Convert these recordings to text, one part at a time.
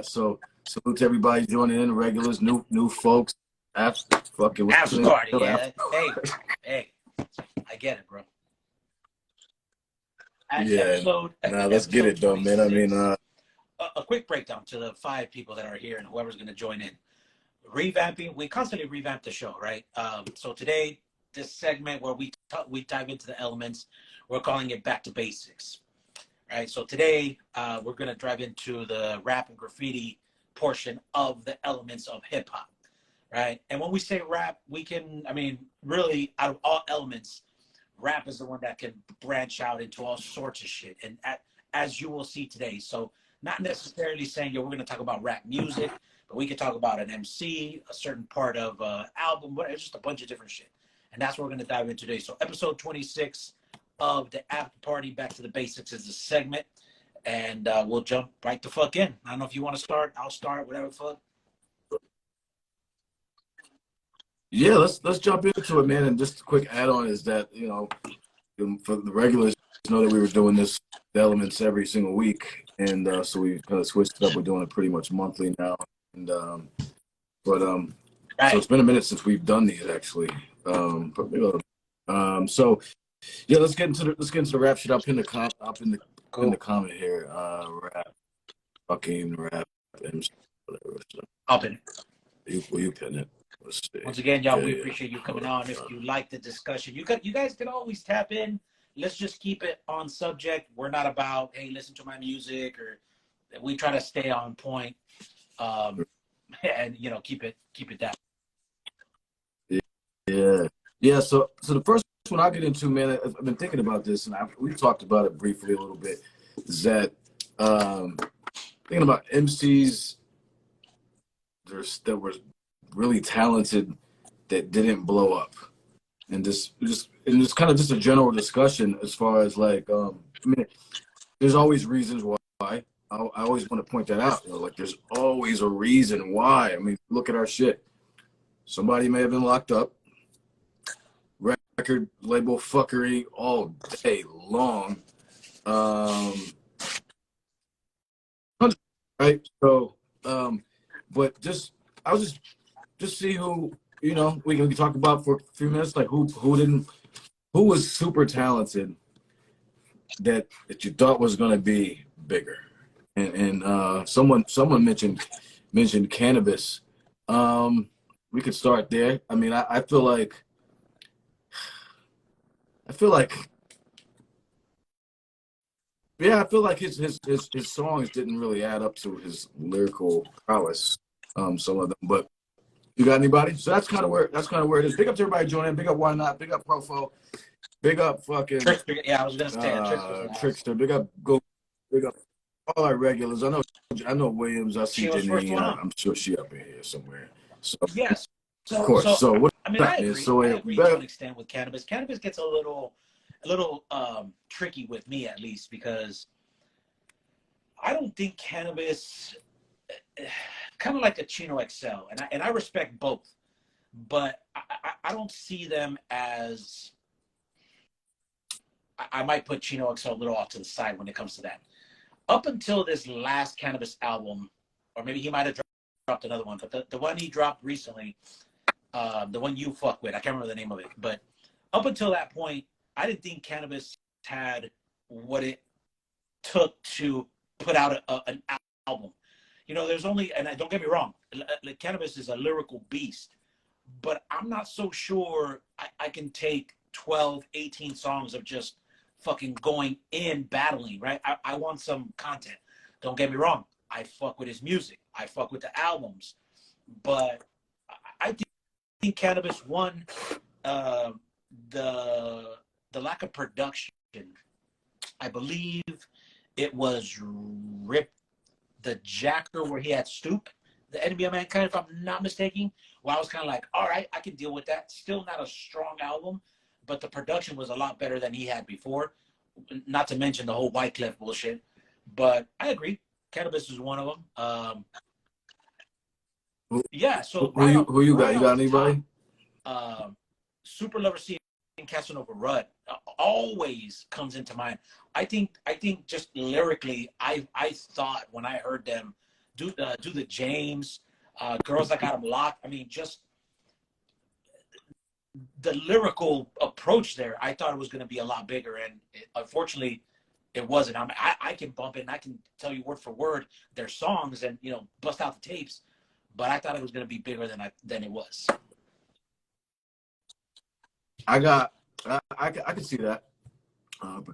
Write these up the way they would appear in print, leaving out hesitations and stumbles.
So salute to everybody joining in, regulars, new folks. After fucking after party, yeah. Hey, I get it, bro. Yeah. Nah, let's get it though, man. I mean, a quick breakdown to the 5 people that are here and whoever's going to join in. Revamping, we constantly revamp the show, right? So today, this segment where we dive into the elements, we're calling it Back to Basics, right? So today, we're going to dive into the rap and graffiti portion of the elements of hip hop, right? And when we say rap, we can, I mean, really, out of all elements, rap is the one that can branch out into all sorts of shit. And as you will see today, so not necessarily saying, yo, we're going to talk about rap music, but we could talk about an MC, a certain part of album, whatever, just a bunch of different shit. And that's what we're going to dive into today. So episode 26 of the After Party, Back to the Basics is the segment. And we'll jump right the fuck in. I don't know if you want to start. I'll start, whatever the fuck. yeah, let's jump into it, man. And just a quick add-on is that, you know, for the regulars, know that we were doing the elements every single week. And so we kind of switched it up. We're doing it pretty much monthly now. And so it's been a minute since we've done these actually. So yeah, let's get into the rap shit. I'll pin the comment here. Rap MC, whatever. So. I'll pin it. You pin it. Once again, y'all, we appreciate you coming on. If you like the discussion, you guys can always tap in. Let's just keep it on subject. We're not about, hey, listen to my music, or we try to stay on point, and you know, keep it down. Yeah. So the first one I'll get into, man, I've been thinking about this, and we talked about it briefly a little bit. Is that thinking about MCs that were really talented that didn't blow up, and just kind of just a general discussion as far as like, I mean, there's always reasons why. I always want to point that out. You know, like there's always a reason why. I mean, look at our shit. Somebody may have been locked up. Record label fuckery all day long. Right. So, but I'll just see who, you know, we can talk about for a few minutes, like who was super talented that you thought was going to be bigger. And someone mentioned cannabis. We could start there. I mean, I feel like his songs didn't really add up to his lyrical prowess. Some of them, but you got anybody? So that's kind of where it is. Big up to everybody joining. Big up Why Not. Big up Profo. Big up fucking Trickster. Yeah, I was gonna say Trickster. Big up all our regulars. I know Williams. I see Janine. I'm sure she up in here somewhere. So yes, of course. So what? I mean, I agree to an extent with cannabis. Cannabis gets a little tricky with me, at least, because I don't think cannabis, kind of like a Chino XL, and I respect both, but I don't see them as. I might put Chino XL a little off to the side when it comes to that. Up until this last cannabis album, or maybe he might have dropped another one, but the one he dropped recently, the one you fuck with, I can't remember the name of it, but up until that point, I didn't think cannabis had what it took to put out an album. You know, there's only, and don't get me wrong, cannabis is a lyrical beast, but I'm not so sure I can take 12, 18 songs of just fucking going in battling, right? I want some content. Don't get me wrong. I fuck with his music. I fuck with the albums. But I think cannabis, one, the lack of production. I believe it was Rip the Jacker where he had Stoop, the Enemy of Mankind, if I'm not mistaken. Well, I was kind of like, all right, I can deal with that. Still not a strong album, but the production was a lot better than he had before. Not to mention the whole Wyclef bullshit. But I agree. Cannabis is one of them. Yeah, so who you got? You got anybody? Super Lover C and Casanova Rudd always comes into mind. I think just lyrically, I thought when I heard them do the James, Girls That Got 'Em Locked. I mean, just the lyrical approach there. I thought it was going to be a lot bigger, and unfortunately, it wasn't. I mean, I can bump it and I can tell you word for word their songs and bust out the tapes, but I thought it was going to be bigger than it was. I can see that, but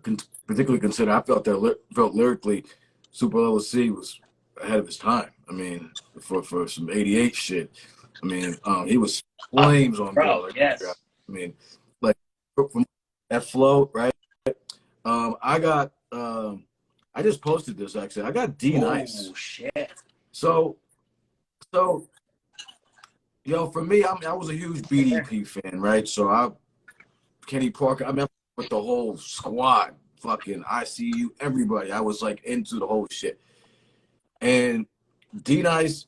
particularly consider I felt lyrically, Super Level C was ahead of his time. I mean, for some '88 shit. I mean, he was flames on Bro, yes. I mean, like from that flow, right? I just posted this actually. I got D Nice. Oh shit. So, for me, I was a huge BDP fan, right? So Kenny Parker, I mean, with the whole squad, fucking ICU, everybody. I was like into the whole shit. And D Nice,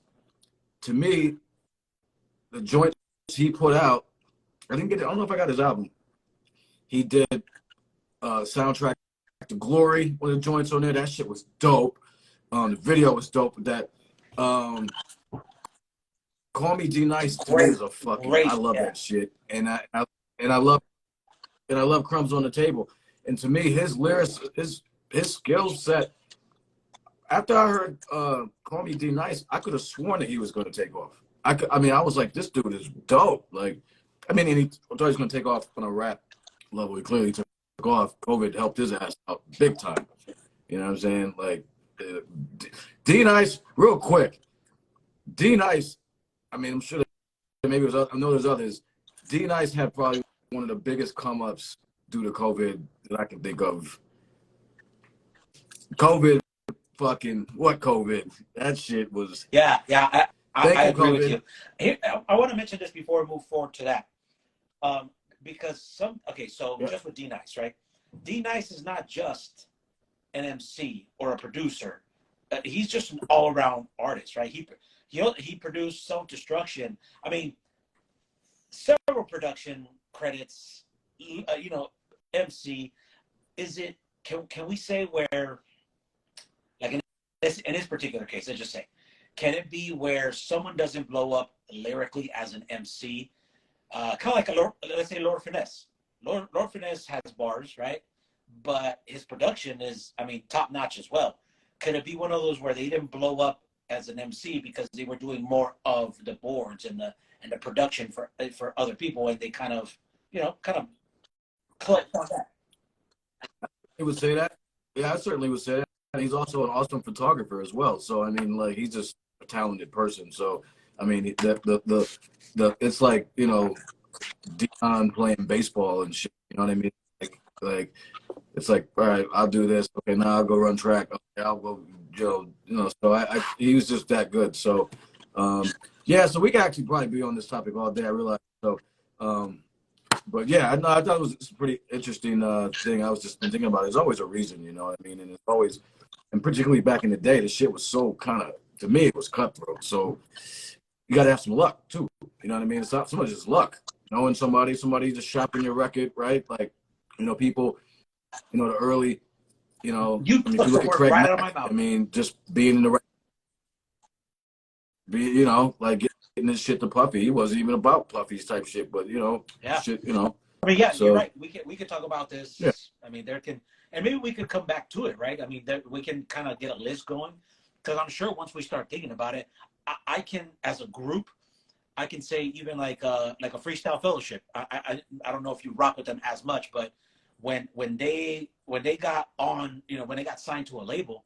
to me, the joints he put out, I don't know if I got his album. He did soundtrack to Glory, one of the joints on there. That shit was dope. The video was dope. That Call Me D Nice to me is a fucking I love that shit. And I love Crumbs on the Table. And to me, his lyrics, his skill set, after I heard Call Me D Nice, I could have sworn that he was going to take off. I was like, this dude is dope. Like, I mean, and I thought he was going to take off on a rap level. He clearly took off. COVID helped his ass out big time. You know what I'm saying? Like, D Nice, real quick. D Nice, I mean, I'm sure that maybe I know there's others. D Nice had probably one of the biggest come ups due to COVID that I can think of. COVID, fucking what COVID? That shit was. Yeah. I agree with you. Here, I want to mention this before we move forward to that. Because just with D Nice, right? D Nice is not just an MC or a producer. He's just an all-around artist, right? He produced Self Destruction. I mean, several production credits. MC. Is it? Can we say where, like in this particular case, let's just say, can it be where someone doesn't blow up lyrically as an MC? Kind of like let's say Lord Finesse. Lord Finesse has bars, right? But his production is, I mean, top notch as well. Could it be one of those where they didn't blow up as an MC because they were doing more of the boards and the production for other people, and they kind of clicked on that? He would say that. Yeah, I certainly would say that. And he's also an awesome photographer as well. So I mean, like, he's just a talented person. So I mean, the it's like, Dion playing baseball and shit. You know what I mean? Like it's like, all right, I'll do this. Okay, now I'll go run track. Okay, I'll go, So he was just that good. So yeah, so we could actually probably be on this topic all day. I realize. So but yeah, I thought it was a pretty interesting thing. I was just thinking about it. There's always a reason, you know what I mean? And it's always, and particularly back in the day, the shit was so kind of, to me, it was cutthroat. So you got to have some luck too. You know what I mean? It's not so much just luck. Knowing somebody just shopping your record, right? Like, people, the early, You if you look at Craig right Mack, out of my mouth. I mean, just being in the right, like getting this shit to Puffy. He wasn't even about Puffy's type shit, but Yeah. shit, I mean, yeah, So- you're right. We could talk about this. Yeah. I mean, and maybe we could come back to it, right? I mean, we can kind of get a list going, because I'm sure once we start thinking about it, I can, as a group, I can say even like a Freestyle Fellowship. I don't know if you rock with them as much, but when they got on, when they got signed to a label,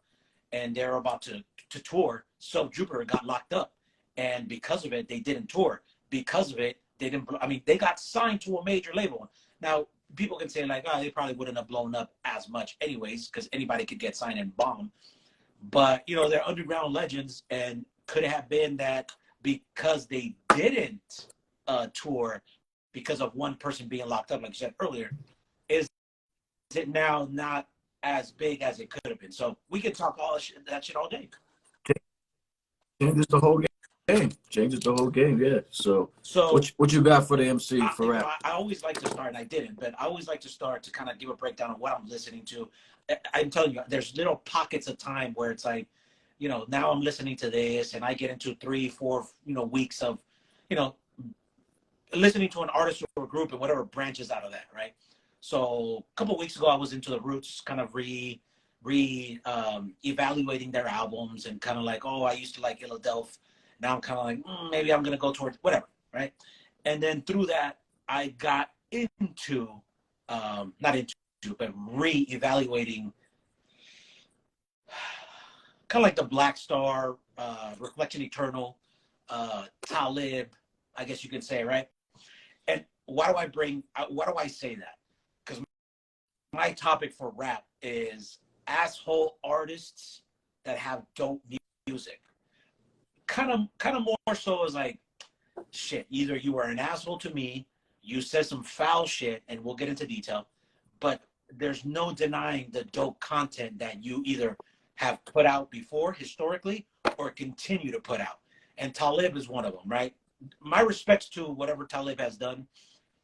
and they're about to tour, so Jupiter got locked up, and because of it, they didn't tour. Because of it, they didn't. I mean, they got signed to a major label. Now, people can say like, oh, they probably wouldn't have blown up as much anyways, because anybody could get signed and bomb. But they're underground legends, and could have been that because they didn't tour because of one person being locked up, like you said earlier, is it now not as big as it could have been? So we could talk all that shit all day. Changes the whole game. Changes the whole game. Yeah. So what you got for the MC for rap? I always like to start, and I didn't, but I always like to start to kind of give a breakdown of what I'm listening to. I'm telling you, there's little pockets of time where it's like, you know, now I'm listening to this and I get into 3-4, you know, weeks of, you know, listening to an artist or a group and whatever branches out of that, right? So a couple of weeks ago, I was into the Roots, kind of evaluating their albums and kind of like, oh, I used to like Philadelphia. Now I'm kind of like, maybe I'm gonna go towards whatever, right? And then through that, I got into not into, but re-evaluating kind of like the Black Star, Reflection Eternal, Talib, I guess you could say, right? And why do I say that? Because my topic for rap is asshole artists that have dope music. Kind of more so as like, shit, either you were an asshole to me, you said some foul shit, and we'll get into detail, but there's no denying the dope content that you either have put out before historically or continue to put out. And Talib is one of them, right? My respects to whatever Talib has done.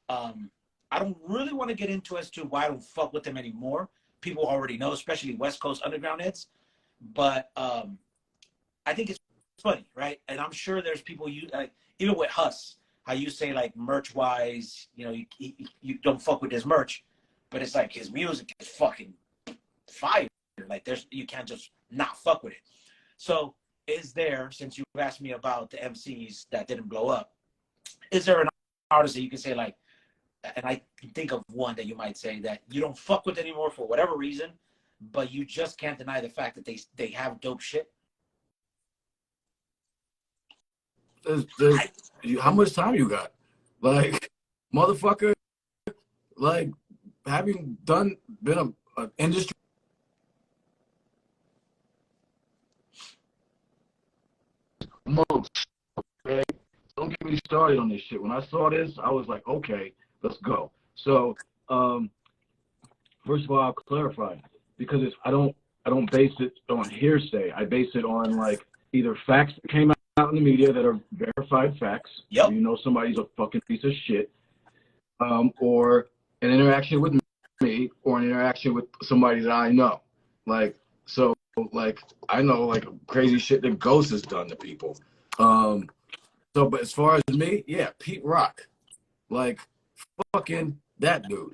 I don't really want to get into as to why I don't fuck with him anymore. People already know, especially West Coast underground heads. But I think it's funny, right? And I'm sure there's people you like, even with Huss, how you say like merch wise, you know, you don't fuck with his merch, but it's like his music is fucking fire. Like you can't just not fuck with it. So is there, since you've asked me about the MCs that didn't blow up, is there an artist that you can say like, and I can think of one that you might say that you don't fuck with anymore for whatever reason, but you just can't deny the fact that they have dope shit? How much time you got? Like, motherfucker, like, having been an industry. Most, okay? Don't get me started on this shit. When I saw this, I was like, okay, let's go. So, first of all, I'll clarify because I don't base it on hearsay. I base it on like either facts that came out in the media that are verified facts. Yep. You know somebody's a fucking piece of shit, or an interaction with me, or an interaction with somebody that I know. Like, so, like, I know like crazy shit that Ghost has done to people. So, but as far as me, yeah, Pete Rock, like, fucking that dude.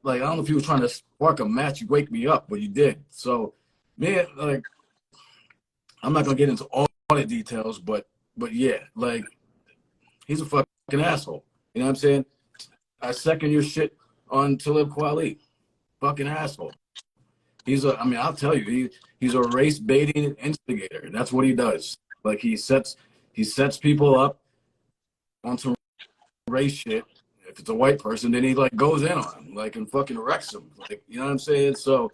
Like, I don't know if he was trying to spark a match, you wake me up, but you did. So, man, like, I'm not gonna get into all the details, but yeah, like, he's a fucking asshole. You know what I'm saying? I second your shit on Talib Kweli. Fucking asshole. I mean, I'll tell you, he's a race baiting instigator. That's what he does. Like, he sets people up on some race shit. If it's a white person, then he like goes in on him, like, and fucking wrecks him. Like, you know what I'm saying? So,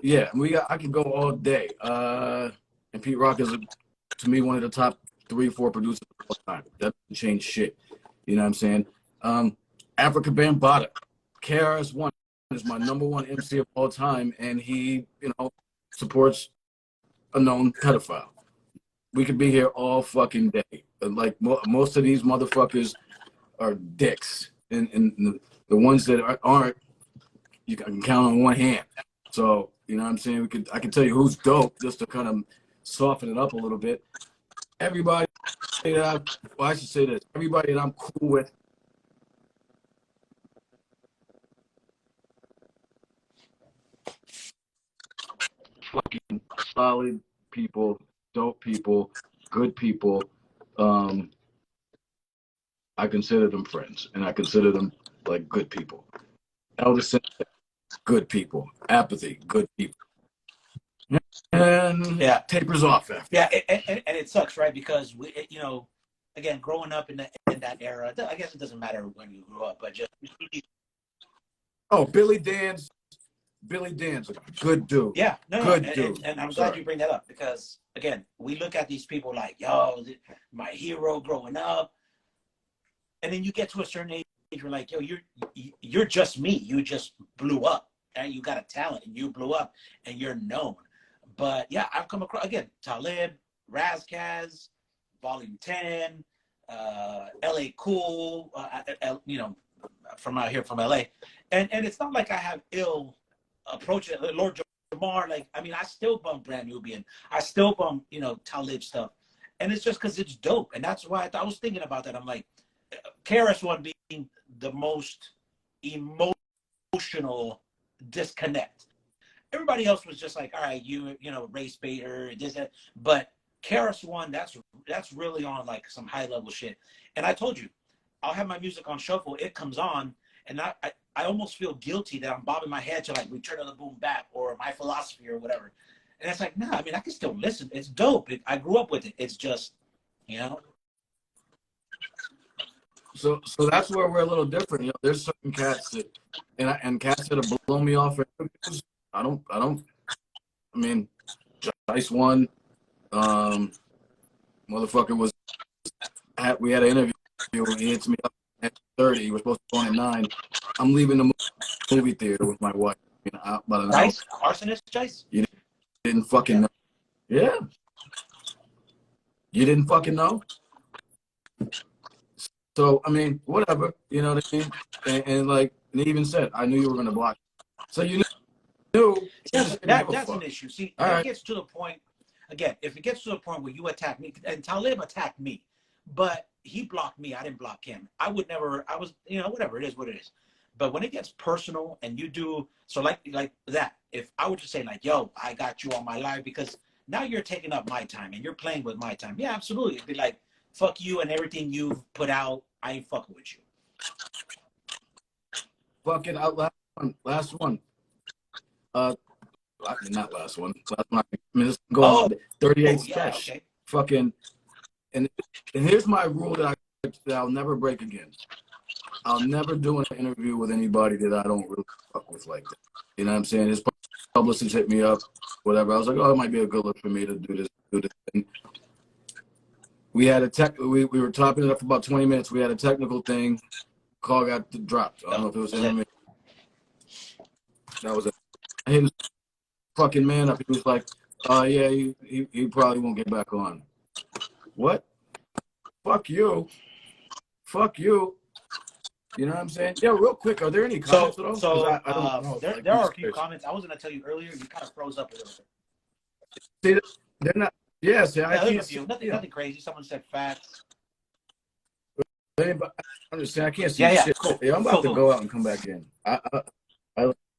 yeah, I could go all day. And Pete Rock is, to me, one of the top 3-4 producers of all time. That doesn't change shit. You know what I'm saying? Africa Bambaataa, KRS-One is my #1 MC of all time, and he, you know, supports a known pedophile. We could be here all fucking day. Like, most of these motherfuckers are dicks, and the ones that aren't, you can count on one hand. So, you know what I'm saying? I can tell you who's dope, just to kind of soften it up a little bit. Everybody that I should say this, everybody that I'm cool with, fucking solid people, dope people, good people. I consider them friends, and I consider them like good people. Elderson, good people. Apathy, good people. And Yeah, tapers off after. Yeah, and it sucks, right? Because you know, again, growing up in that era, I guess it doesn't matter when you grew up, but just Billy Dan's a good dude. yeah, no, good dude. and I'm glad you bring that up because again, we look at these people like, yo, my hero growing up, and then you get to a certain age, you're like, yo, you're just me. You just blew up, and you got a talent, and you blew up, and you're known. But yeah, I've come across again Talib, Razkaz, Volume 10, LA Cool, you know, from out here from LA, and it's not like I have ill approach it. Lord Jamar, like, I mean, I still bump Brand Nubian. I still bump, Talib stuff. And it's just because it's dope. And that's why I was thinking about that. I'm like, KRS-One being the most emotional disconnect. Everybody else was just like, all right, race baiter, this, that. But KRS-One, that's really on like some high level shit. And I told you, I'll have my music on shuffle. It comes on, and I almost feel guilty that I'm bobbing my head to like Return of the Boom Bap or My Philosophy or whatever. And it's like, nah, I mean, I can still listen. It's dope. I grew up with it. It's just, So that's where we're a little different. There's certain cats that, and cats that have blown me off. I don't. I mean, Jice one, motherfucker was. We had an interview. He hits me up at 30. He was supposed to go on at 9. I'm leaving the movie theater with my wife. About an hour. Jice, arsonist, Jice. You didn't fucking know. Yeah. You didn't fucking know. So I mean, whatever. You know what I mean? And like, and he even said, I knew you were gonna block. So you knew. That's an issue. See, it gets to the point. Again, if it gets to the point where you attack me, and Talib attacked me, but he blocked me, I didn't block him. I would never. I was, whatever. It is what it is. But when it gets personal, and you do so, like that. If I were to say like, "Yo, I got you on my live," because now you're taking up my time and you're playing with my time. Yeah, absolutely. It'd be like, fuck you and everything you've put out. I ain't fucking with you. Fucking out last one. Not last one. Last one. I mean, this go on 38 sketch. Okay. Fucking, and here's my rule that I'll never break again. I'll never do an interview with anybody that I don't really fuck with like that. You know what I'm saying? His publicist hit me up, whatever. I was like, oh, it might be a good look for me to do this thing. We had we were topping it up for about 20 minutes. We had a technical thing. Call got dropped. I don't know if it was him. That was it. I hit his fucking man up. He was like, yeah, he probably won't get back on. What? Fuck you. Fuck you. You know what I'm saying? Yeah, real quick, are there any comments at all? I don't know. There are a few comments. I was going to tell you earlier, you kind of froze up a little bit. See, they're not. Yes, I can't see. Nothing crazy. Someone said facts. I understand. I can't see shit. Cool. Yeah, I'm about to go out and come back in. I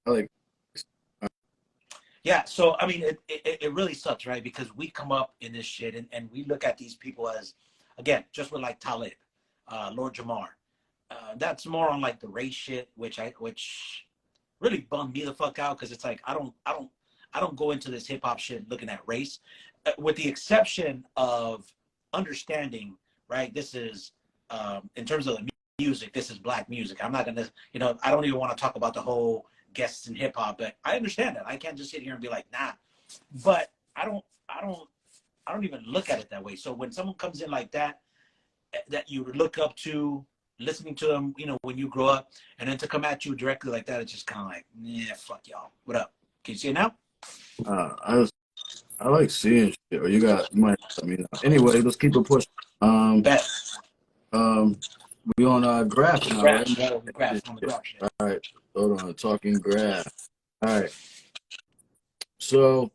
like. Yeah, so I mean, it really sucks, right? Because we come up in this shit and we look at these people as, again, just with like Talib, Lord Jamar. That's more on like the race shit, which really bummed me the fuck out because it's like I don't go into this hip hop shit looking at race, with the exception of understanding, right? This is in terms of the music, this is black music. I'm not gonna, I don't even want to talk about the whole guests in hip hop, but I understand that. I can't just sit here and be like, nah. But I don't even look at it that way. So when someone comes in like that you look up to, listening to them, when you grow up, and then to come at you directly like that, it's just kind of like, yeah, fuck y'all. What up? Can you see it now? I like seeing shit. Or you might let me know. Anyway, let's keep it pushing. Bet. We on graph now, right? Graph on the graph shit. All right. Hold on. Talking graph. All right. So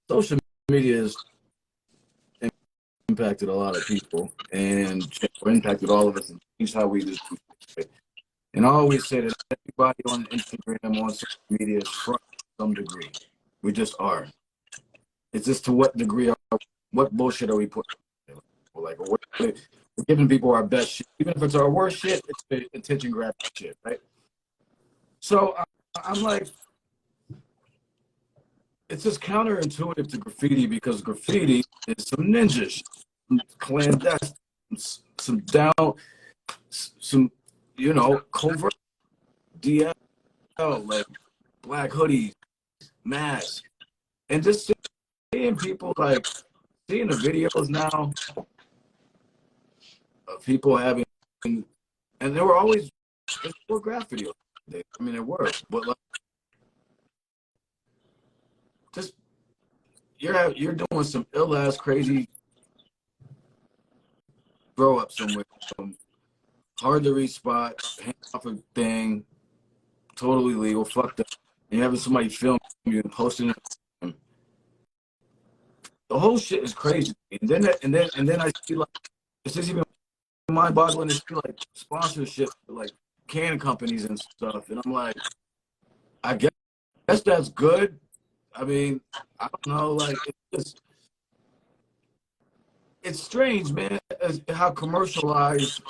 social media has impacted a lot of people and impacted all of us and changed how we do it. And I always say that everybody on Instagram, on social media is front to some degree. We just are. It's just to what degree, what bullshit are we putting? Like, we're giving people our best shit. Even if it's our worst shit, it's the attention grabbing shit, right? So I'm like, it's just counterintuitive to graffiti because graffiti is some ninja shit, some clandestine, some covert DL, like black hoodies, masks, and just seeing people seeing the videos now of people having, and there were always graffiti. I mean, there were, but like, just you're doing some ill ass crazy grow up somewhere. hard to reach spot, hand off a thing, totally legal, fucked up. And having somebody film you and posting it. The whole shit is crazy. And then I see like it's just even mind-boggling to see like sponsorship like can companies and stuff. And I'm like, I guess that's good. I mean, I don't know, like it's strange, man, how commercialized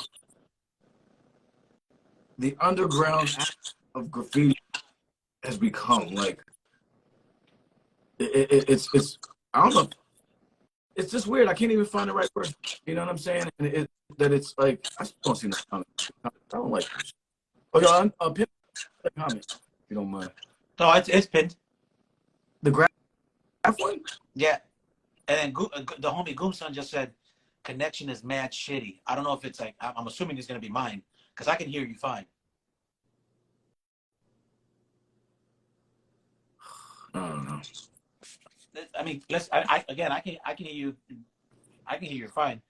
the underground act of graffiti has become. Like it's I don't know. It's just weird. I can't even find the right word. You know what I'm saying? And that it's like I still don't see no comment. I don't like this. Oh, yo, pin the comment if you don't mind. No, it's pinned. The graph one? Yeah. And then the homie Goomson just said, connection is mad shitty. I don't know if it's like, I'm assuming it's going to be mine because I can hear you fine. I don't know. I mean, I can hear you. I can hear you fine.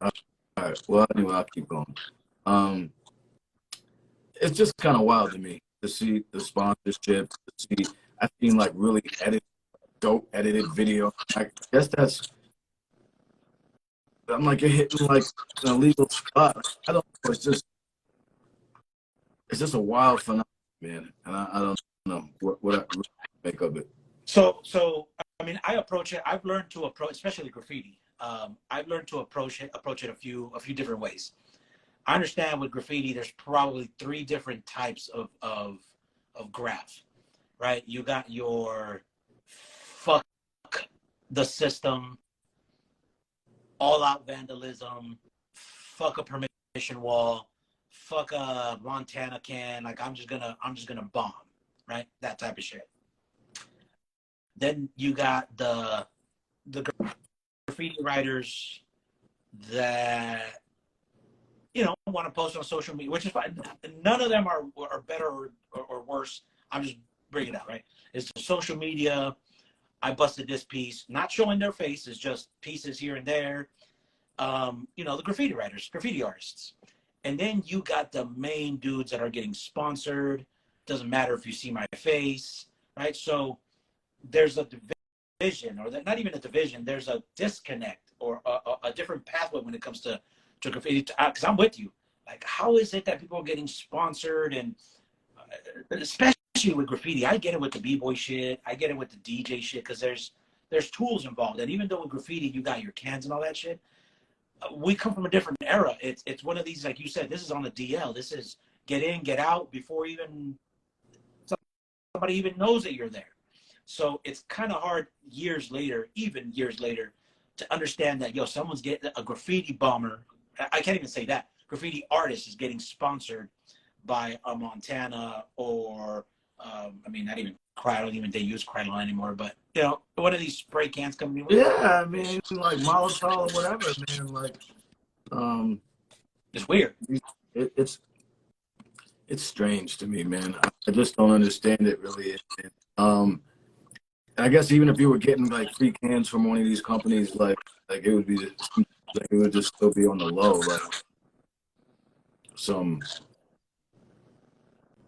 All right. Well, anyway, I'll keep going. It's just kind of wild to me to see the sponsorship. I've seen like really dope edited video. I guess I'm like, you're hitting like an illegal spot. I don't know. It's just a wild phenomenon, man. And I don't know what I make of it. So I mean, I've learned to approach, especially graffiti. I've learned to approach it a few different ways. I understand with graffiti, there's probably 3 different types of graph, right? You got your fuck the system, all out vandalism, fuck a permission wall, fuck a Montana can, like I'm just gonna bomb, right? That type of shit. Then you got the graffiti writers that want to post on social media, which is fine. None of them are better or worse. I'm just bringing it up, right? It's the social media. I busted this piece, not showing their faces, just pieces here and there. The graffiti writers, graffiti artists. And then you got the main dudes that are getting sponsored. Doesn't matter if you see my face, right? So there's a division, or not even a division. There's a disconnect or a different pathway when it comes to graffiti. Because I'm with you. Like, how is it that people are getting sponsored, and especially with graffiti? I get it with the b-boy shit. I get it with the DJ shit because there's tools involved. And even though with graffiti you got your cans and all that shit, we come from a different era. It's one of these, like you said, this is on the DL. This is get in, get out before even somebody even knows that you're there. So it's kind of hard even years later, to understand that, someone's getting a graffiti bomber. I can't even say that. Graffiti artist is getting sponsored by a Montana or, not even I don't even they use Krylon anymore, but one of these spray cans coming in. Yeah, I mean, like Molotov or whatever, man. Like, it's weird. It's strange to me, man. I just don't understand it really. I guess even if you were getting like free cans from one of these companies, like it would be, like, it would just still be on the low, like some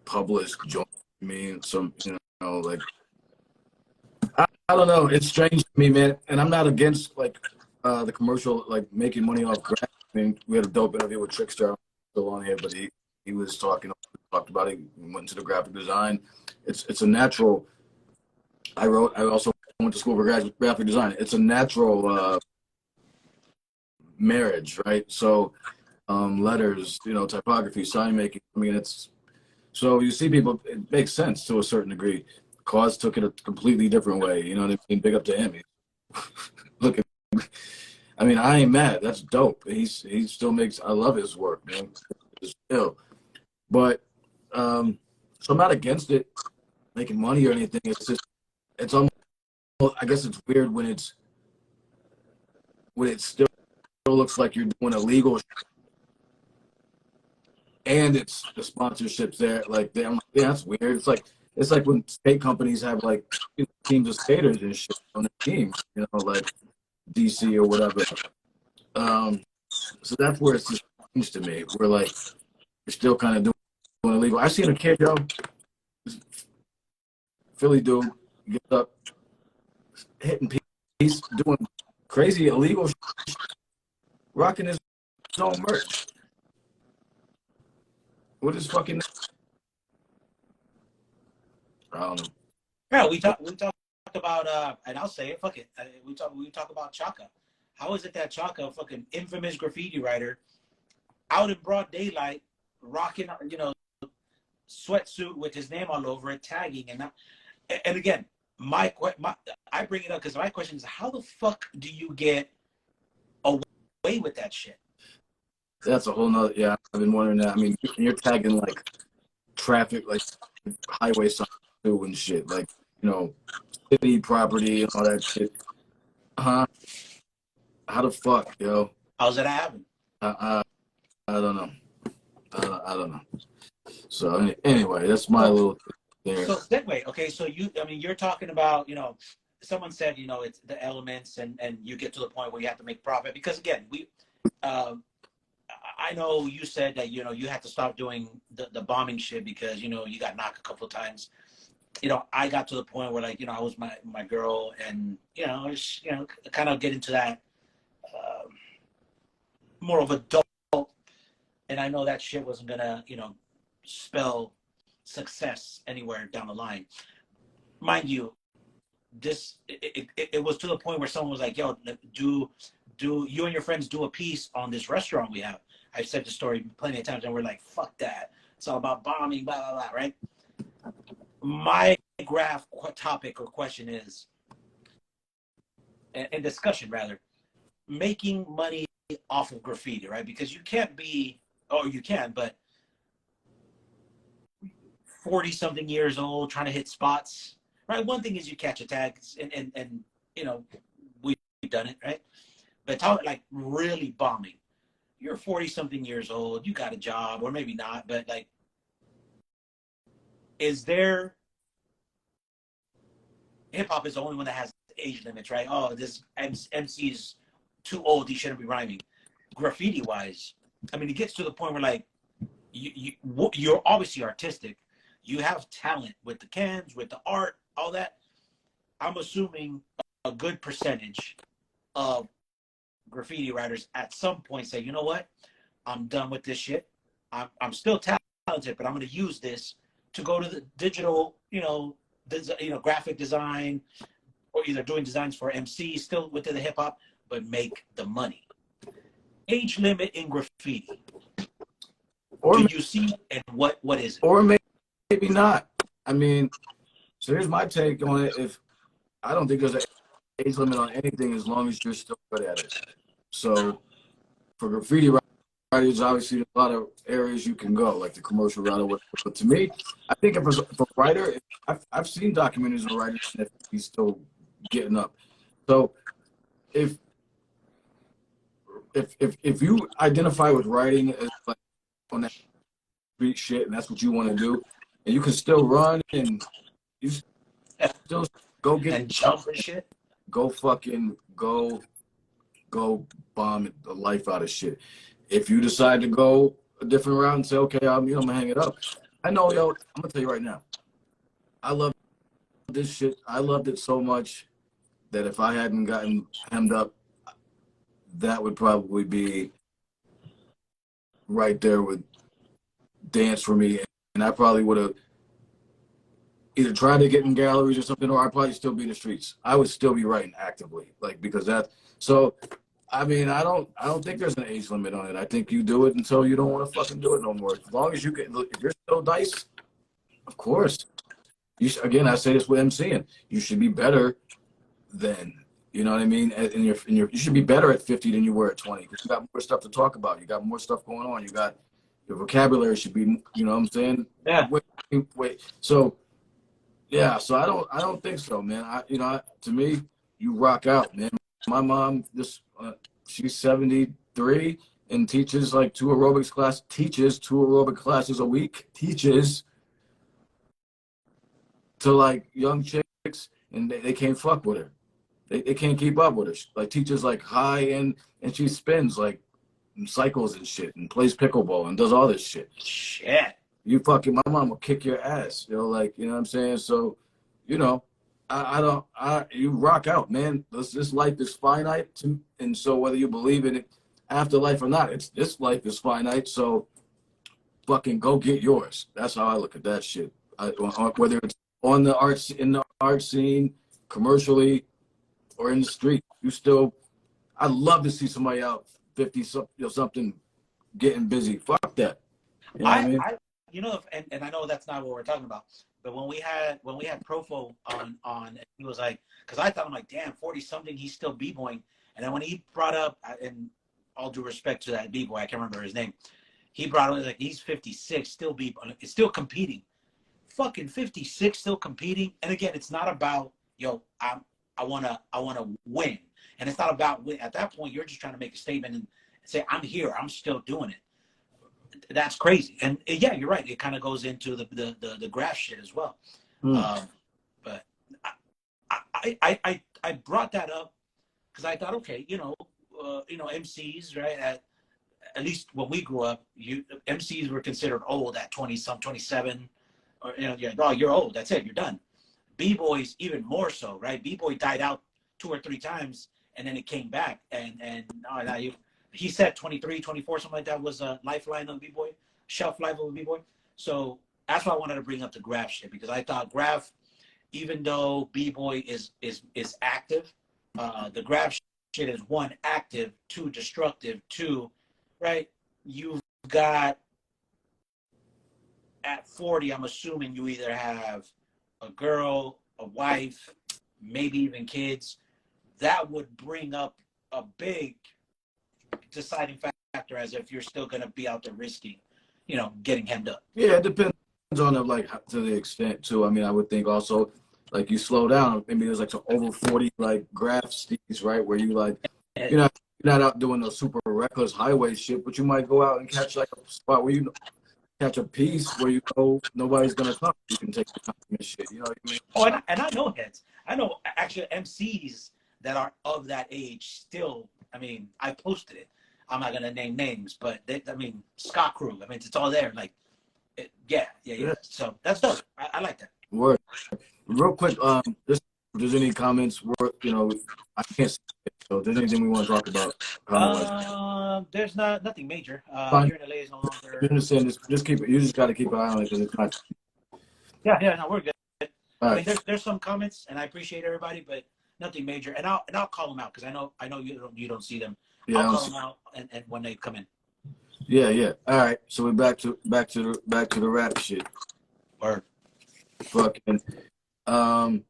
published joint. I mean, some like I don't know. It's strange to me, man. And I'm not against like the commercial, like making money off graphics. I mean, we had a dope interview with Trickster still on here, but he was talked about it. He went into the graphic design. It's a natural. I also went to school for graphic design. It's a natural marriage, right? So letters, typography, sign making. I mean, so you see people. It makes sense to a certain degree. Cause took it a completely different way. You know what I mean? Big up to him. Look, I mean, I ain't mad. That's dope. He still makes. I love his work, man. It's ill. But so I'm not against it making money or anything. It's almost. I guess it's weird when it still looks like you're doing illegal, and it's the sponsorships there. Like, I'm like, yeah, that's weird. It's like when skate companies have like teams of skaters and shit on their team, like DC or whatever. So that's where it's just to me. We're like, you're still kind of doing illegal. I seen a kid, yo, Philly dude, get up, hitting peace, doing crazy illegal, rocking his own merch. What is fucking? I don't know. Yeah, we talked about and I'll say it. Fuck it. We talk about Chaka. How is it that Chaka, fucking infamous graffiti writer, out in broad daylight, rocking, sweatsuit with his name all over it, tagging, and again, I bring it up because my question is, how the fuck do you get away with that shit? That's a whole nother. Yeah, I've been wondering that. I mean, you're tagging like traffic, like highway signs too and shit, like city property and all that shit. Huh? How the fuck, yo? How's that happen? I don't know. I don't know. So anyway, that's my little there. So segue. Okay, so you're talking about, someone said, it's the elements, and you get to the point where you have to make profit because again, I know you said that you had to stop doing the bombing shit because you got knocked a couple of times. I got to the point where I was my girl, and kind of get into that more of adult, and I know that shit wasn't gonna spell success anywhere down the line. Mind you, it was to the point where someone was like, "Yo, do you and your friends do a piece on this restaurant we have?" I've said the story plenty of times, and we're like, "Fuck that! It's all about bombing, blah blah blah." Right? My graph topic or question is, and discussion rather, making money off of graffiti, right? Because you can't be, or you can, but 40-something years old trying to hit spots, right? One thing is you catch a tag, and we've done it, right? But talk like really bombing. You're 40-something years old, you got a job, or maybe not, but like, is there, hip hop is the only one that has age limits, right? Oh, this MC is too old, he shouldn't be rhyming. Graffiti wise, I mean, it gets to the point where like you're obviously artistic, you have talent with the cans, with the art, all that. I'm assuming a good percentage of graffiti writers at some point say, you know what, I'm done with this shit. I'm still talented, but I'm going to use this to go to the digital, graphic design, or either doing designs for MC, still within the hip hop, but make the money. Age limit in graffiti. Or do you see, and what is it? Or maybe not. I mean, so here's my take on it. If I don't think there's an age limit on anything as long as you're still good at it. So for graffiti writers, obviously there's a lot of areas you can go, like the commercial route or whatever. But to me, I think if a writer, I've seen documentaries of writers that he's still getting up. So if you identify with writing as like on that street shit and that's what you want to do, and you can still run and you still go get and jump and shit, go bomb the life out of shit. If you decide to go a different route and say, okay, I'm gonna hang it up. I know, yo, I'm gonna tell you right now, I love this shit. I loved it so much that if I hadn't gotten hemmed up, that would probably be right there with dance for me. And I probably would have either tried to get in galleries or something, or I'd probably still be in the streets. I would still be writing actively, like, because that. So, I mean, I don't think there's an age limit on it. I think you do it until you don't want to fucking do it no more. As long as you can, if you're still nice, of course. Again, I say this with MCing. You should be better than, you know what I mean? And you should be better at 50 than you were at 20, because you got more stuff to talk about. You got more stuff going on. You got your vocabulary should be, you know what I'm saying? Yeah. Wait. So, yeah. So I don't think so, man. To me, you rock out, man. My mom, she's 73 and teaches like two aerobic classes a week. Teaches to like young chicks, and they can't fuck with her. They can't keep up with her. Like teaches like high end, and she spends like and cycles and shit and plays pickleball and does all this shit. Shit. You fucking, my mom will kick your ass. You know, like, you know what I'm saying? So, you know, you rock out, man. This life is finite. And so whether you believe in it, afterlife or not, this life is finite. So fucking go get yours. That's how I look at that shit. Whether it's in the art scene, commercially, or in the street, I'd love to see somebody out 50 something getting busy. Fuck that. You know what I mean? And I know that's not what we're talking about. But when we had Profo on, he was like, because I thought, I'm like, damn, 40 something, he's still b-boying. And then when he brought up, and all due respect to that b-boy, I can't remember his name. He brought up, like, he's 56, still competing. Fucking 56, still competing. And again, it's not about, I wanna win. And it's not about win. At that point, you're just trying to make a statement and say, I'm here, I'm still doing it. That's crazy. And yeah, you're right. It kind of goes into the graph shit as well. But I brought that up because I thought, okay, MCs, right? At least when we grew up, MCs were considered old at 27, or you're old. That's it. You're done. B-boys even more so, right? B-boy died out 2 or 3 times, and then it came back. He said 23, 24, something like that was a lifeline of B-boy, shelf life of a B-boy. So that's why I wanted to bring up the graph shit, because I thought graph, even though B-boy is active, the graph shit is 1, active, 2, destructive, 2, right? You've got, at 40, I'm assuming you either have a girl, a wife, maybe even kids. That would bring up a big deciding factor as if you're still going to be out there risking, getting hemmed up. Yeah, it depends on it, like, to the extent too. I mean, I would think also, like, you slow down. Maybe there's like some over 40 like graph steeds, right? Where you like, you're not out doing the super reckless highway shit, but you might go out and catch like a spot where you catch a piece where you know nobody's gonna come. You can take the time and shit. You know what I mean? Oh, and I know heads. I know actually MCs that are of that age still. I mean, I posted it. I'm not gonna name names, but Scott Crew. I mean, it's all there. Like, yeah. So that's dope. I like that. Word. Real quick, just if there's any comments, I can't see it, so if there's anything we want to talk about. There's nothing major. Here in LA is no longer. You understand? Just keep it. You just got to keep an eye on it because it's not. Yeah, no, we're good. All I right. mean, there's some comments, and I appreciate everybody, but nothing major. And I'll call them out because I know you don't see them. Yeah, I'll call them out and when they come in. Yeah. All right. So we're back to the rap shit. Or fucking kind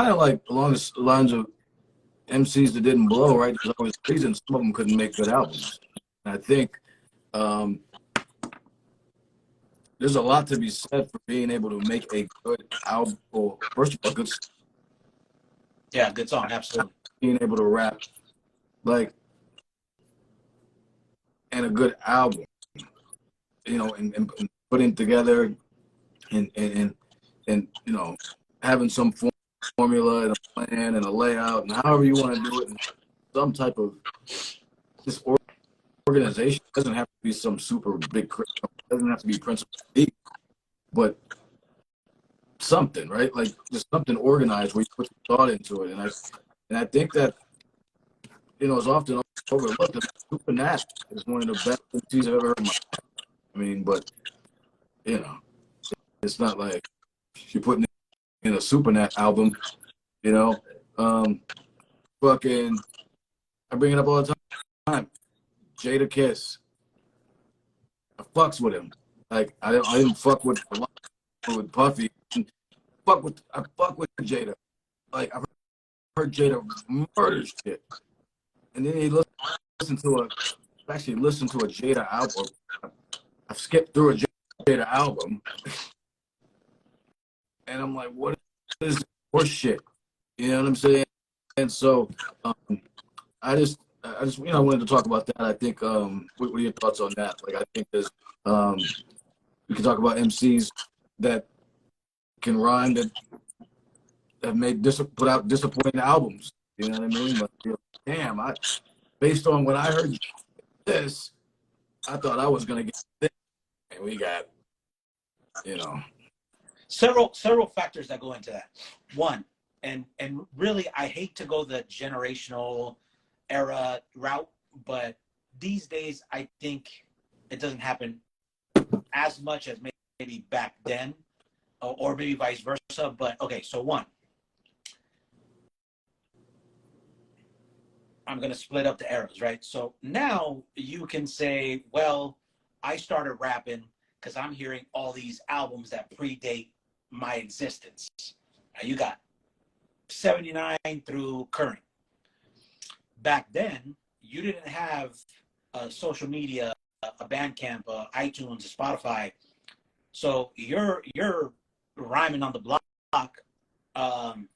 of like along the lines of MCs that didn't blow, right? There's always a reason some of them couldn't make good albums. And I think there's a lot to be said for being able to make a good album. Or first of all, good song, absolutely. Being able to rap, like, and a good album, and putting together and having some formula and a plan and a layout and however you want to do it, and some type of this organization. It doesn't have to be some super big, it doesn't have to be principal B, but something, right? Like just something organized where you put thought into it. And I think that is often overlooked. Super Nat is one of the best MCs I've ever heard in my life. I mean, but it's not like you're putting in a Super Nat album, fucking, I bring it up all the time. Jada Kiss, I fucks with him. Like I didn't fuck with Puffy. I fuck with Jada. Like I've heard Jada murder shit, and then he listened to a Jada album. I've skipped through a Jada album, and I'm like, what is this horse shit? You know what I'm saying? And so I just wanted to talk about that. I think what are your thoughts on that? Like I think there's we can talk about MCs that can rhyme that have put out disappointing albums. You know what I mean? Like, damn, based on what I heard this, I thought I was gonna get this, and we got, you know, several factors that go into that. One, and really, I hate to go the generational era route, but these days I think it doesn't happen as much as maybe back then, or maybe vice versa. But okay, so one, I'm going to split up the eras, right? So now you can say, well, I started rapping because I'm hearing all these albums that predate my existence. Now you got 79 through current. Back then, you didn't have social media, a Bandcamp, iTunes, a Spotify. So you're rhyming on the block. Um,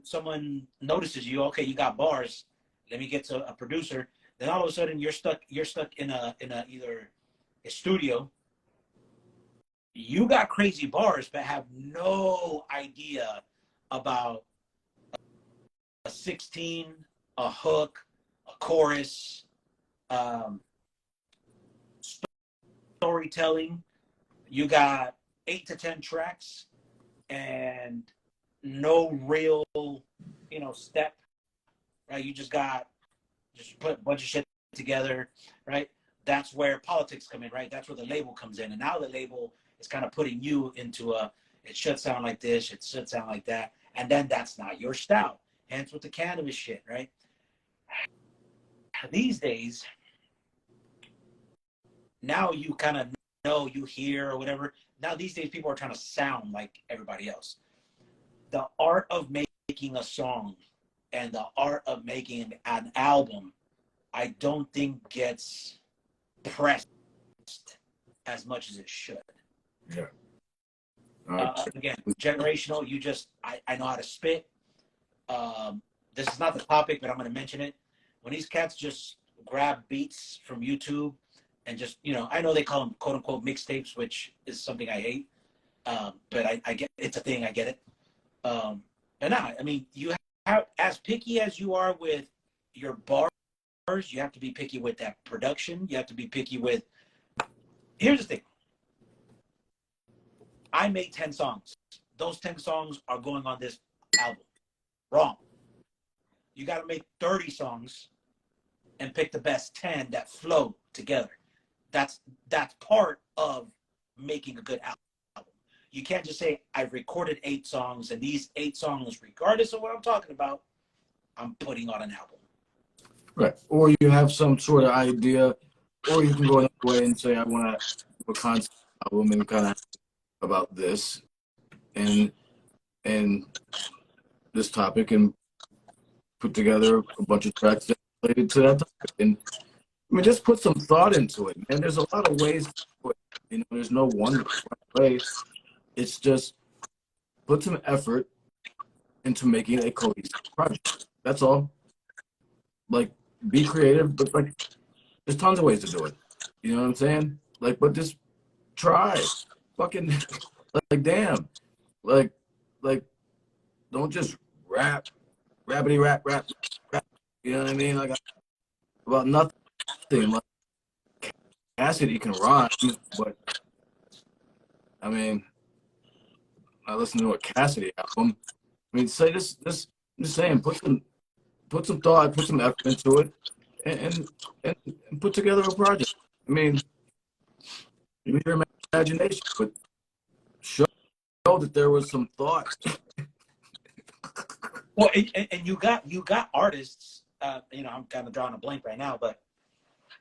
someone notices you, okay, you got bars, let me get to a producer, then all of a sudden you're stuck in a either a studio, you got crazy bars but have no idea about a 16, a hook, a chorus, storytelling. You got 8 to 10 tracks and no real, step, right? You just put a bunch of shit together, right? That's where politics come in, right? That's where the label comes in. And now the label is kind of putting you into it should sound like this, it should sound like that. And then that's not your style. Hence with the cannabis shit, right? These days, now you kind of know, you hear or whatever. Now these days people are trying to sound like everybody else. The art of making a song and the art of making an album, I don't think gets pressed as much as it should. Yeah. Again, generational. I know how to spit. This is not the topic, but I'm going to mention it. When these cats just grab beats from YouTube and just, I know they call them quote unquote mixtapes, which is something I hate. But I get it's a thing. I get it. But nah, I mean, you have, as picky as you are with your bars, you have to be picky with that production. You have to be picky with. Here's the thing. I made 10 songs. Those 10 songs are going on this album. Wrong. You got to make 30 songs and pick the best 10 that flow together. That's part of making a good album. You can't just say, I've recorded 8 songs, and these 8 songs, regardless of what I'm talking about, I'm putting on an album. Right. Or you have some sort of idea, or you can go another way and say, I want to do a concept album and kind of about this and this topic and put together a bunch of tracks that related to that topic. And I mean, just put some thought into it, man. There's a lot of ways to do it. There's no one way. It's just put some effort into making a cohesive project. That's all. Like, be creative, but like, there's tons of ways to do it. You know what I'm saying? Like, but just try. Fucking, like, damn. Like, don't just rabbity rap. You know what I mean? Like, about nothing. Like, Cassidy can rhyme, but I mean, I listen to a Cassidy album. I mean, say this. I'm just saying, put some thought, put some effort into it, and put together a project. I mean, use your imagination, but show that there was some thought. Well, and you got artists. I'm kind of drawing a blank right now, but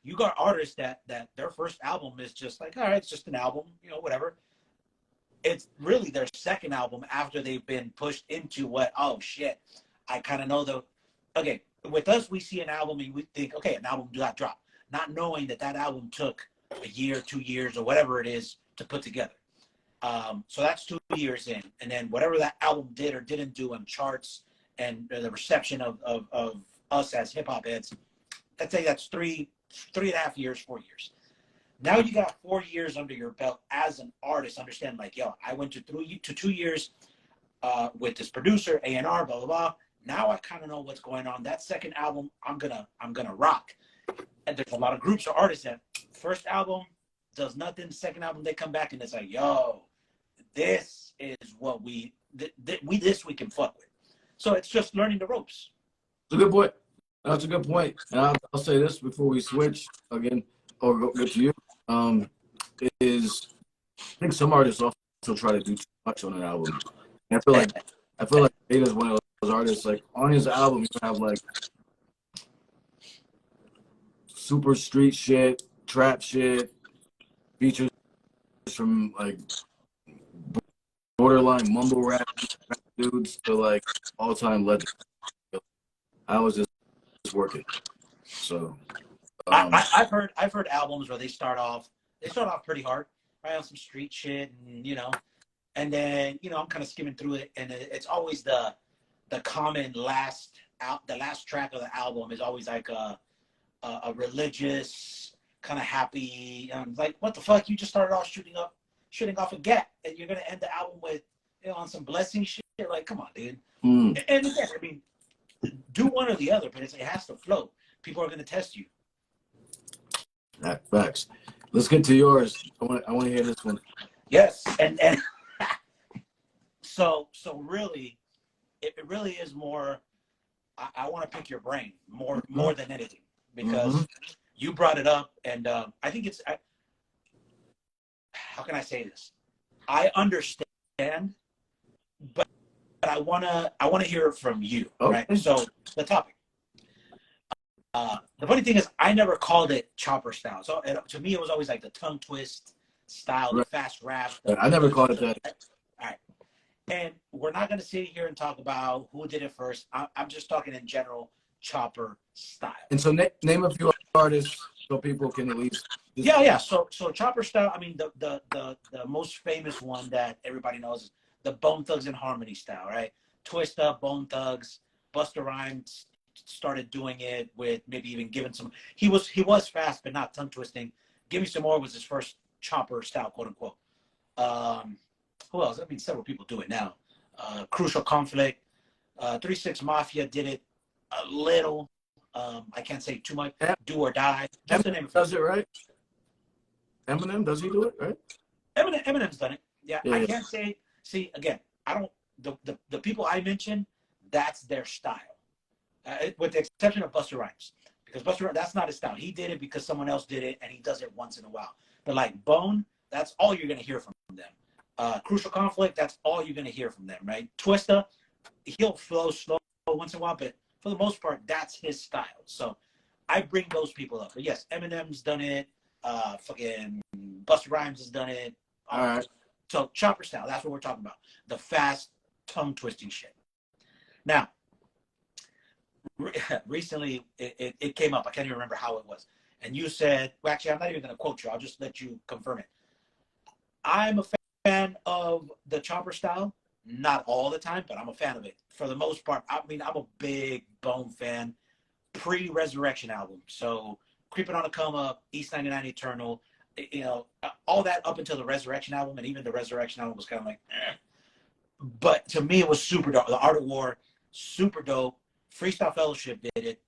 you got artists that their first album is just like, all right, it's just an album, whatever. It's really their second album after they've been pushed into what? Oh shit, I kind of know okay, with us, we see an album and we think, okay, an album got dropped, not knowing that album took a year, 2 years, or whatever it is to put together. So that's 2 years in, and then whatever that album did or didn't do on charts and the reception of us as hip hop heads, I'd say that's 3.5 years, 4 years. Now you got 4 years under your belt as an artist. Understand, like, yo, I went to 2 years with this producer, A&R, blah, blah, blah. Now I kind of know what's going on. That second album, I'm gonna rock. And there's a lot of groups or artists that first album does nothing. Second album, they come back and it's like, yo, this is what we can fuck with. So it's just learning the ropes. It's a good point. That's a good point. And I'll say this before we switch again, or go to you. Is I think some artists also try to do too much on an album. And I feel like Jada's one of those artists. Like on his album, you have like super street shit, trap shit, features from like borderline mumble rap dudes to like all-time legends. I was just working. So I've heard albums where they start off pretty hard, right, on some street shit, and and then I'm kind of skimming through it, and it's always the common the last track of the album is always like a religious kind of happy, like, what the fuck, you just started off shooting off a gat, and you're gonna end the album with on some blessing shit. Like, come on, dude. And again, I mean, do one or the other, but it has to flow. People are gonna test you. Facts. Let's get to yours. I want to hear this one. Yes, and so really, it really is more. I want to pick your brain more than anything, because you brought it up, and I think it's. How can I say this? I understand, but I wanna hear it from you, okay. Right? So the topic. The funny thing is, I never called it chopper style. So to me, it was always like the tongue twist style, the fast rap. I never called it that. All right. And we're not going to sit here and talk about who did it first. I'm just talking in general, chopper style. And so name a few artists so people can at least. Yeah. So chopper style. I mean, the most famous one that everybody knows is the Bone Thugs and Harmony style, right? Twista, Bone Thugs, Busta Rhymes started doing it with maybe even giving some. He was fast, but not tongue twisting. Give Me Some More was his first chopper style, quote unquote. Who else? I mean, several people do it now. Crucial Conflict, 3 6 Mafia did it a little. I can't say too much. Do or Die. Just the name does it, right? Eminem, does he do it, right? Eminem's done it. Yeah. I can't say. See, again, I don't. The people I mentioned, that's their style. With the exception of Busta Rhymes, because Busta Rhymes, that's not his style. He did it because someone else did it, and he does it once in a while. But like Bone, that's all you're gonna hear from them. Crucial Conflict, that's all you're gonna hear from them, right? Twista, he'll flow slow once in a while, but for the most part, that's his style. So I bring those people up. But yes, Eminem's done it. Fucking Busta Rhymes has done it. All right. So chopper style, that's what we're talking about. The fast tongue twisting shit. Now, recently it came up. I can't even remember how it was. And you said, well, actually, I'm not even going to quote you. I'll just let you confirm it. I'm a fan of the chopper style. Not all the time, but I'm a fan of it. For the most part, I mean, I'm a big Bone fan. Pre-Resurrection album. So Creeping on a Come Up, East 99 Eternal, all that up until the Resurrection album. And even the Resurrection album was kind of like, eh. But to me, it was super dope. The Art of War, super dope. Freestyle Fellowship did it.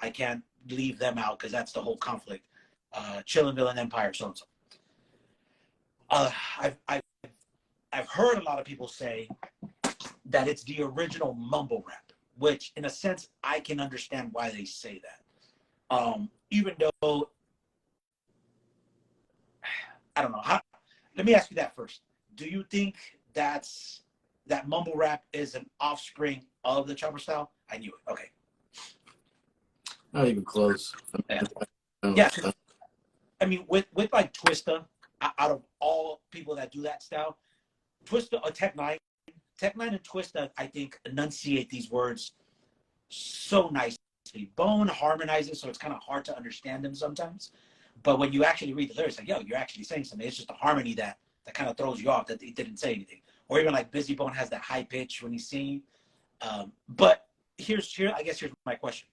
I can't leave them out because that's the whole conflict. Chillin' Villain Empire, so and so. I've heard a lot of people say that it's the original mumble rap, which in a sense I can understand why they say that. Even though I don't know. Let me ask you that first. Do you think that mumble rap is an offspring of the chopper style? I knew it. Okay. Not even close. Yeah. I mean, with like Twista, out of all people that do that style, Twista or Tech Nine and Twista, I think, enunciate these words so nicely. Bone harmonizes, so it's kind of hard to understand them sometimes. But when you actually read the lyrics, like, yo, you're actually saying something. It's just a harmony that kind of throws you off, that he didn't say anything. Or even like Busy Bone has that high pitch when he's singing. But here's my question.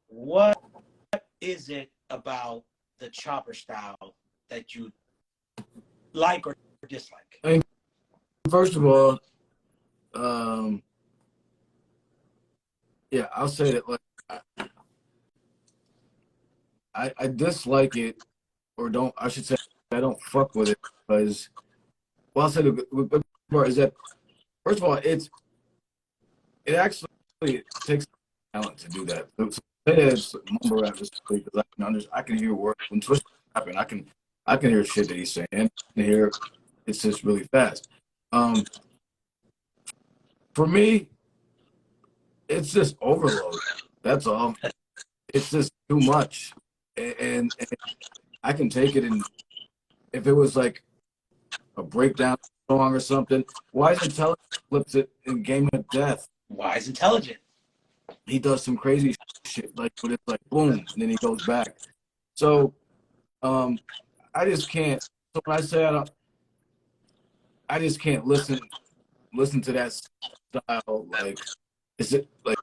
What is it about the chopper style that you like or dislike? I mean, first of all, yeah, I'll say that like I dislike it, or don't, I should say I don't fuck with it because, well, I'll say the good part is that first of all, it actually takes talent to do that. So say that it's mumble rap just because I can hear words when Twist happen. I can hear shit that he's saying. I can hear it's just really fast. Um, for me, it's just overload. That's all. It's just too much, and I can take it. And if it was like a breakdown song or something, why is Intelligent flips it in Game of Death? Why is Intelligent? He does some crazy shit like, but it's like boom, and then he goes back. So I just can't. So when I say I just can't listen to that style. Like, is it like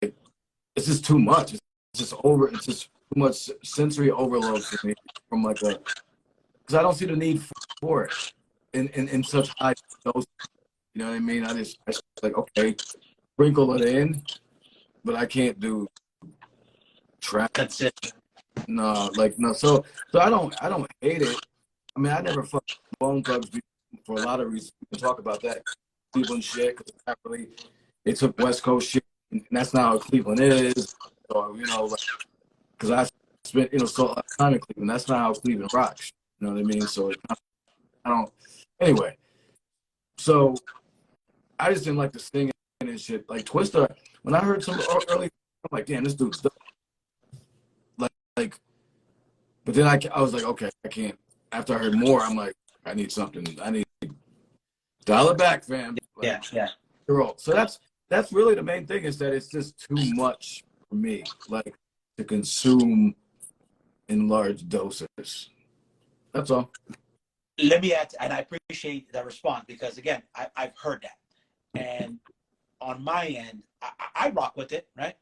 it's just too much? It's just over. It's just too much sensory overload for me from like a because I don't see the need for it in such high doses. You know what I mean? I just like okay, sprinkle it in, but I can't do trap. Consistent. No, like no. So I don't hate it. I mean, I never fucked Bone Thugs for a lot of reasons. We can talk about that Cleveland shit because really they took West Coast shit, and that's not how Cleveland is. Or you know, like, because I spent so much time in Cleveland. That's not how Cleveland rocks. You know what I mean? So I don't. Anyway, so I just didn't like the singing and shit. Like Twister, when I heard some early, I'm like, damn, this dude's dope. Like, but then I was like, okay, I can't. After I heard more, I'm like, I need something. I need dial it back, fam. Yeah, Like, yeah. So that's really the main thing is that it's just too much for me, like to consume in large doses. That's all. Let me add, and I appreciate that response because again, I've heard that, and on my end, I rock with it, right?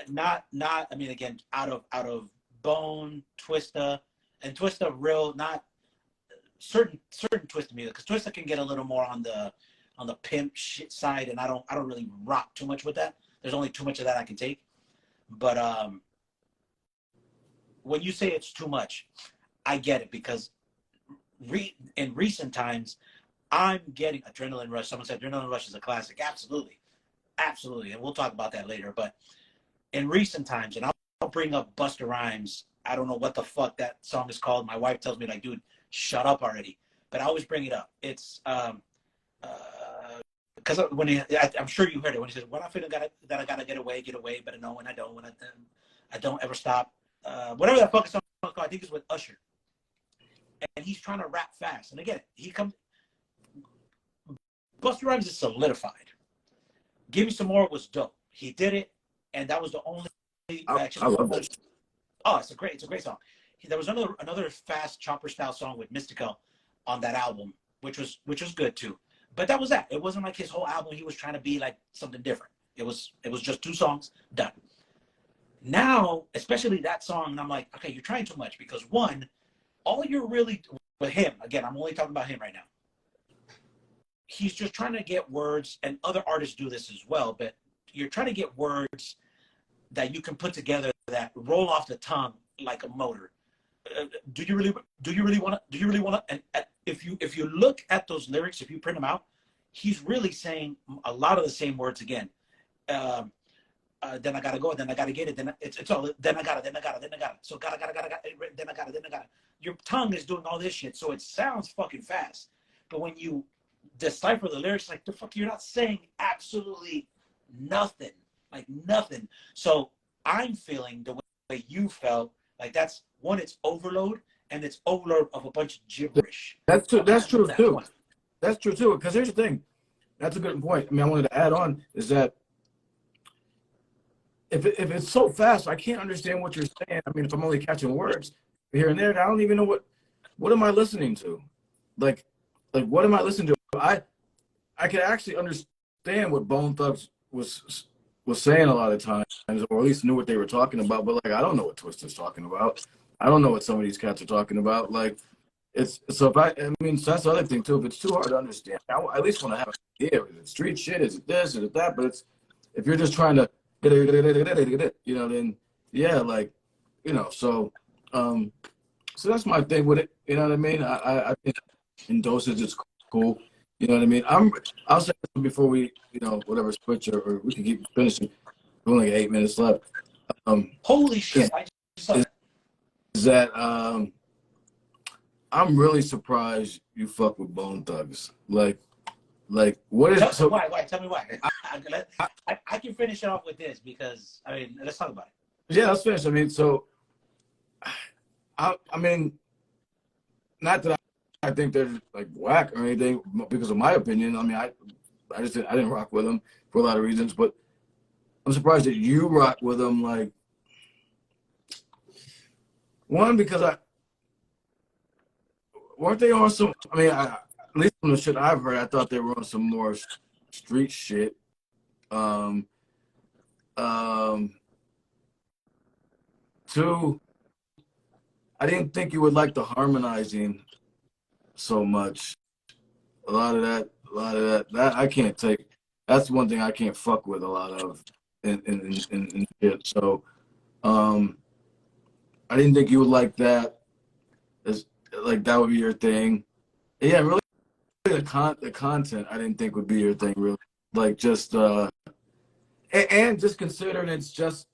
Not. I mean, again, out of Bone, Twista, and Twista, real not certain Twista music because Twista can get a little more on the pimp shit side, and I don't really rock too much with that. There's only too much of that I can take. But when you say it's too much, I get it because in recent times, I'm getting Adrenaline Rush. Someone said Adrenaline Rush is a classic. Absolutely. Absolutely. And we'll talk about that later. But in recent times, and I'll bring up Busta Rhymes. I don't know what the fuck that song is called. My wife tells me, like, dude, shut up already. But I always bring it up. It's because I'm sure you heard it when he says, "When I feel that I gotta get away, but I know when I don't, I don't ever stop." Whatever that fucking song is called, I think it's with Usher, and he's trying to rap fast. And again, he comes. Busta Rhymes is solidified. Give Me Some More was dope. He did it, and that was the only. I love that. Oh, it's a great song. There was another fast chopper style song with Mystico on that album, which was good too. But that was that. It wasn't like his whole album. He was trying to be like something different. It was just 2 songs done. Now, especially that song, and I'm like, okay, you're trying too much because one, all you're really with him. Again, I'm only talking about him right now. He's just trying to get words, and other artists do this as well. But you're trying to get words that you can put together that roll off the tongue like a motor. Do you really want to? And if you look at those lyrics, if you print them out, he's really saying a lot of the same words again. Then I gotta go. Then I gotta get it. Then it's all. Then I gotta. So gotta. Then I gotta. Your tongue is doing all this shit, so it sounds fucking fast. But when you decipher the lyrics, like the fuck, you're not saying absolutely nothing, like nothing. So I'm feeling the way you felt. Like that's one, it's overload, and it's overload of a bunch of gibberish. That's true. That's true too. That's true too. Because here's the thing. That's a good point. I mean, I wanted to add on is that if it's so fast, I can't understand what you're saying. I mean, if I'm only catching words here and there, I don't even know what am I listening to? Like what am I listening to? I can actually understand what Bone Thugs was saying a lot of times, or at least knew what they were talking about. But like, I don't know what Twister's talking about. I don't know what some of these cats are talking about. Like, it's so if I mean, so that's the other thing too. If it's too hard to understand, I at least want to have an idea. Is it street shit? Is it this? Is it that? But it's if you're just trying to you know, then yeah, like, you know, so that's my thing with it. You know what I mean? I think in dosage it's cool. You know what I mean? I'll say this before we, you know, whatever switch or we can keep finishing. We're only got 8 minutes left. Holy Is shit! I just saw is, that. is that I'm really surprised you fuck with Bone Thugs. Like what is so? Why? Why? Tell me why. I can finish it off with this because I mean, let's talk about it. Yeah, let's finish. I mean, so I mean, not that I think they're like whack or anything because of my opinion. I mean, I didn't rock with them for a lot of reasons, but I'm surprised that you rock with them. Like one because I weren't they on some. I mean, at least from the shit I've heard, I thought they were on some more street shit. Um, um, two, I didn't think you would like the harmonizing so much. That I can't take. That's one thing I can't fuck with a lot of in shit. So, um, I didn't think you would like that. As like that would be your thing. Yeah, really, the content I didn't think would be your thing. Really, like just and just considering it's just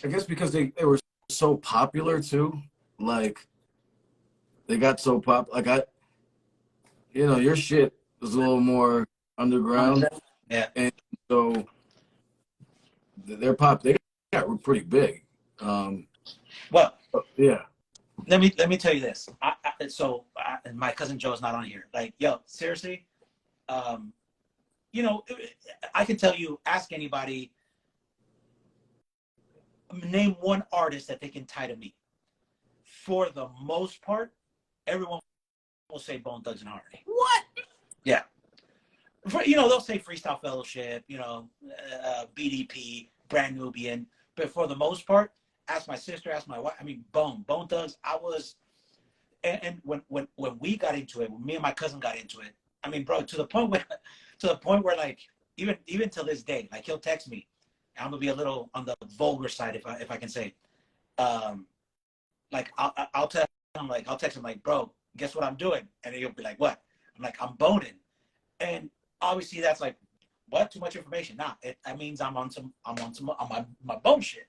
I guess because they were so popular too. Like they got so pop. Like you know, your shit was a little more underground, Yeah. and so their pop they got pretty big. Well, Yeah, let me tell you this. My cousin Joe's not on here. Like, yo, seriously, um, you know, I can tell you. Ask anybody. Name one artist that they can tie to me. For the most part, everyone will say Bone Thugs and Harmony. what? Yeah. You know, they'll say Freestyle Fellowship, you know, BDP, Brand Nubian. But for the most part, ask my sister, ask my wife. I mean, Bone Thugs. And when we got into it, when me and my cousin got into it, I mean, bro, to the point where like even till this day, like he'll text me. I'm gonna be a little on the vulgar side if I can say, um, like I'll tell him like I'll text him like, bro, guess what I'm doing, and he'll be like, what? I'm like, I'm boning, and obviously that's like, what? Too much information? Nah, that means I'm on my bone shit.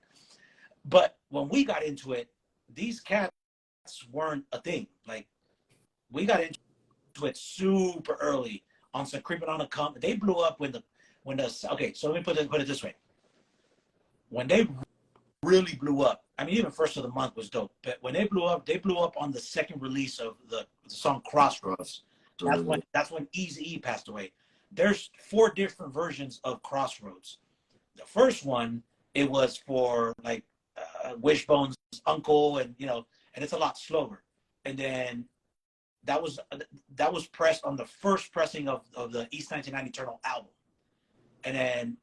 But when we got into it, these cats weren't a thing. Like we got into it super early on some creeping on a come. They blew up when the okay. So let me put it this way. When they really blew up, I mean, even first of the month was dope. But when they blew up on the second release of the song Crossroads. That's when Eazy-E passed away. There's 4 different versions of Crossroads. The first one, it was for like Wishbone's uncle, and you know, and it's a lot slower. And then that was pressed on the first pressing of the East 1990 Eternal album. And then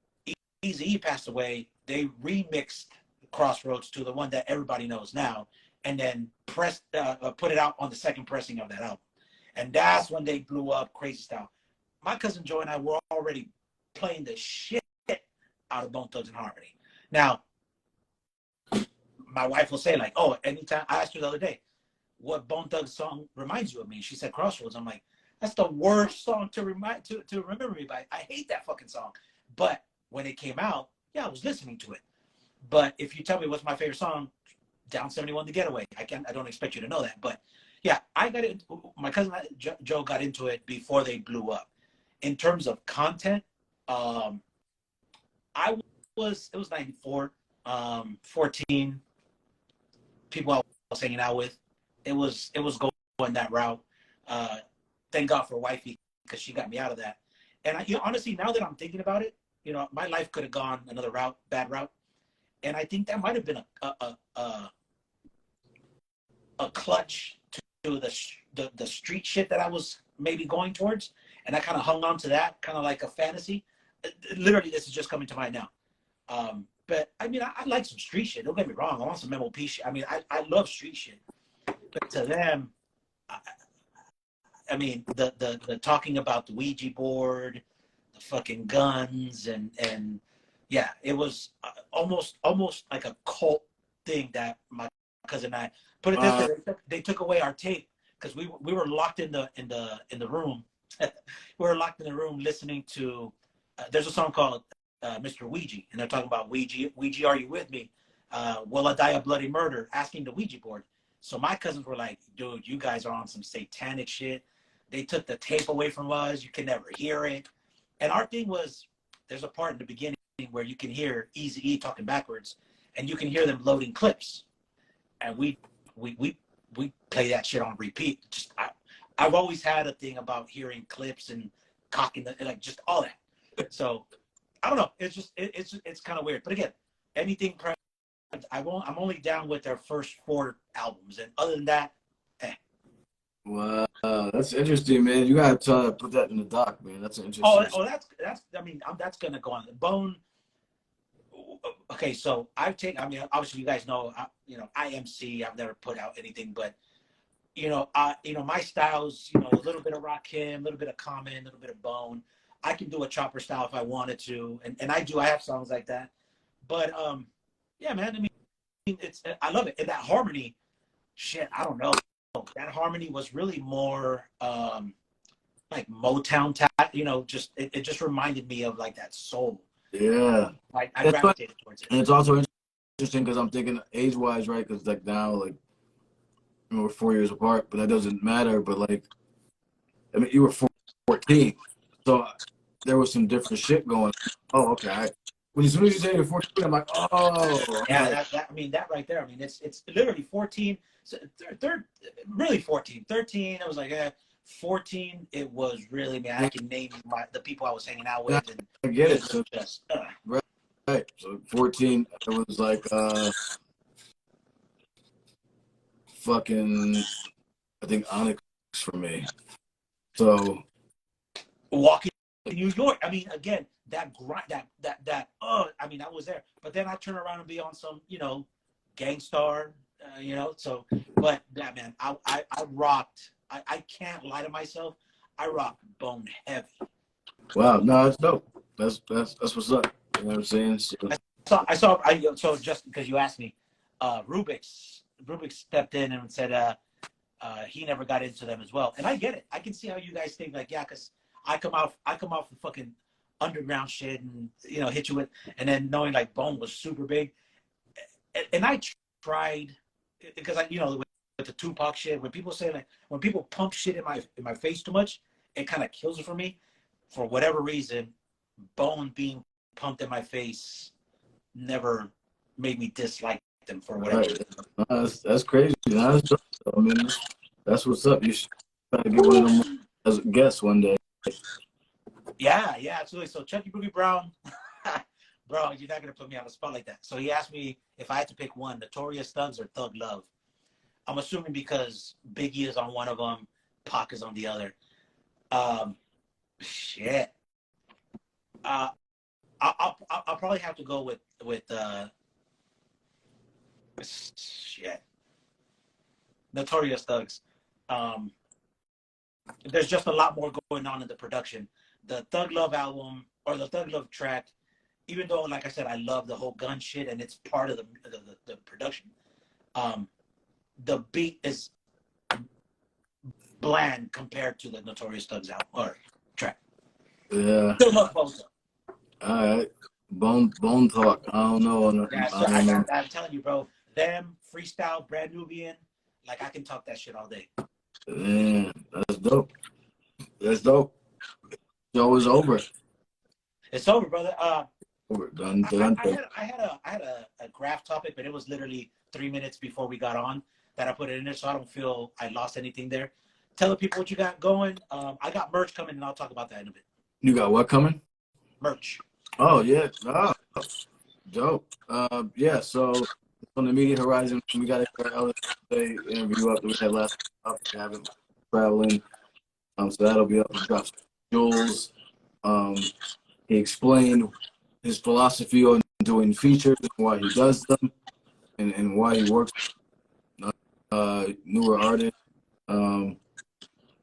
Eazy-E passed away. They remixed Crossroads to the one that everybody knows now, and then put it out on the second pressing of that album. And that's when they blew up crazy style. My cousin Joe and I were already playing the shit out of Bone Thugs and Harmony. Now, my wife will say like, "Oh, anytime." I asked her the other day, "What Bone Thugs song reminds you of me?" She said Crossroads. I'm like, "That's the worst song to remember me by. I hate that fucking song." But when it came out, yeah, I was listening to it. But if you tell me what's my favorite song, Down 71 The Getaway. I don't expect you to know that. But yeah, I got it. My cousin Joe got into it before they blew up. In terms of content, it was 94, 14 people I was hanging out with. It was going that route. Thank God for wifey, because she got me out of that. And honestly, now that I'm thinking about it, you know, my life could have gone another route, bad route. And I think that might have been a clutch to the street shit that I was maybe going towards, and I kind of hung on to that, kind of like a fantasy. Literally, this is just coming to mind now. But I mean, I like some street shit. Don't get me wrong. I want some MOP shit. I mean, I love street shit. But to them, I mean, the talking about the Ouija board, the fucking guns and yeah, it was almost like a cult thing that my cousin and I put it this way. They took away our tape because we were locked in the room. We were locked in the room listening to. There's a song called Mr. Ouija, and they're talking about Ouija. Ouija, are you with me? Will I die a bloody murder? Asking the Ouija board. So my cousins were like, dude, you guys are on some satanic shit. They took the tape away from us. You can never hear it. And our thing was, there's a part in the beginning where you can hear Eazy-E talking backwards, and you can hear them loading clips. And we play that shit on repeat. Just I've always had a thing about hearing clips and cocking like just all that. So I don't know. It's just it's kind of weird. But again, anything. I'm only down with their first 4 albums, and other than that, Wow, that's interesting, man. You gotta try to put that in the doc, man. That's an interesting. Oh, that's. I mean, that's gonna go on the Bone. Okay, so I mean, obviously, you guys know, I MC. I've never put out anything, but my styles, a little bit of Rakim, a little bit of Common, a little bit of Bone. I can do a chopper style if I wanted to, and I do. I have songs like that, but yeah, man. I mean, I love it, and that harmony, shit. I don't know. That harmony was really more like Motown type. Just it just reminded me of like that soul. Yeah. I gravitated towards it. And it's also interesting because I'm thinking age-wise, right? Because like now, like we're 4 years apart, but that doesn't matter. But like, I mean, you were 14, so there was some different shit going. Oh, okay. As soon as you say you're 14, I'm like, oh. Yeah, that I mean that right there. I mean, it's literally 14. So really 14, 13. It was like 14. It was really, man. I can name the people I was hanging out with, and I get it. So just right. So 14, it was like fucking, I think Onyx for me. So walking in New York. I mean, again, that grind, I mean, I was there, but then I turn around and be on some, Gangstar, So, but yeah, man, I rocked. I can't lie to myself. I rocked Bone heavy. Wow, no, that's dope. That's what's up. You know what I'm saying? So just because you asked me, Rubik's stepped in and said he never got into them as well, and I get it. I can see how you guys think like, yeah, because I come off the fucking underground shit and hit you with, and then knowing like Bone was super big, and I tried because with the Tupac shit, when people pump shit in my face too much, it kind of kills it for me. For whatever reason, Bone being pumped in my face never made me dislike them for whatever reason. That's crazy. I mean, that's what's up. You should try to get one of them as a guest one day. Yeah, absolutely. So Chucky Boogie Brown, bro, you're not gonna put me on the spot like that. So he asked me if I had to pick one, Notorious Thugs or Thug Love. I'm assuming because Biggie is on one of them, Pac is on the other. Shit. I'll probably have to go with shit. Notorious Thugs. There's just a lot more going on in the production. The Thug Love album or the Thug Love track, even though, like I said, I love the whole gun shit and it's part of the production. The beat is bland compared to the Notorious Thugs album or track. Yeah. Still love both. All right. Bone talk. I don't know. Yeah, so I'm telling you, bro. Them freestyle, Brand Nubian, like I can talk that shit all day. Yeah, that's dope. That's dope. Show is over. It's over, brother. Over. Done. I had a graph topic, but it was literally 3 minutes before we got on that I put it in there, so I don't feel I lost anything there. Tell the people what you got going. I got merch coming, and I'll talk about that in a bit. You got what coming? Merch. Oh yeah. Oh, dope. Yeah. So on the immediate horizon, we got a LSA interview up that we had last up. We haven't traveling. So that'll be up. We dropped Jules. He explained his philosophy on doing features, why he does them, and why he works newer artists.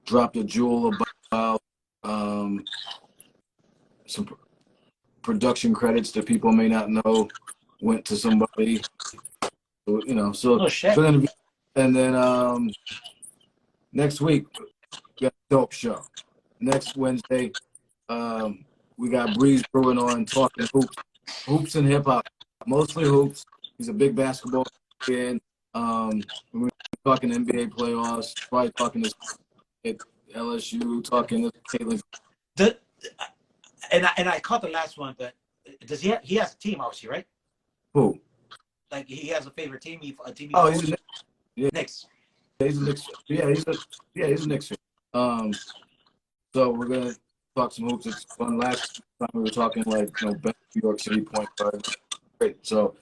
Dropped a jewel about some production credits that people may not know went to somebody. You know, so Oh shit. good interview. And then next week we got a dope show. Next Wednesday, we got Breeze Brewing on talking hoops and hip hop, mostly hoops. He's a big basketball fan. We're talking NBA playoffs, probably talking to LSU, talking to Caitlin. And I caught the last one, but does he has a team, obviously, right? Who? Like he has a favorite team. A team. Oh, he's a Knicks. Yeah. Knicks. He's a Knicks. Yeah, he's a Knicks fan. So we're gonna talk some hoops. It's fun. Last time we were talking like best New York City point guard. Great. So,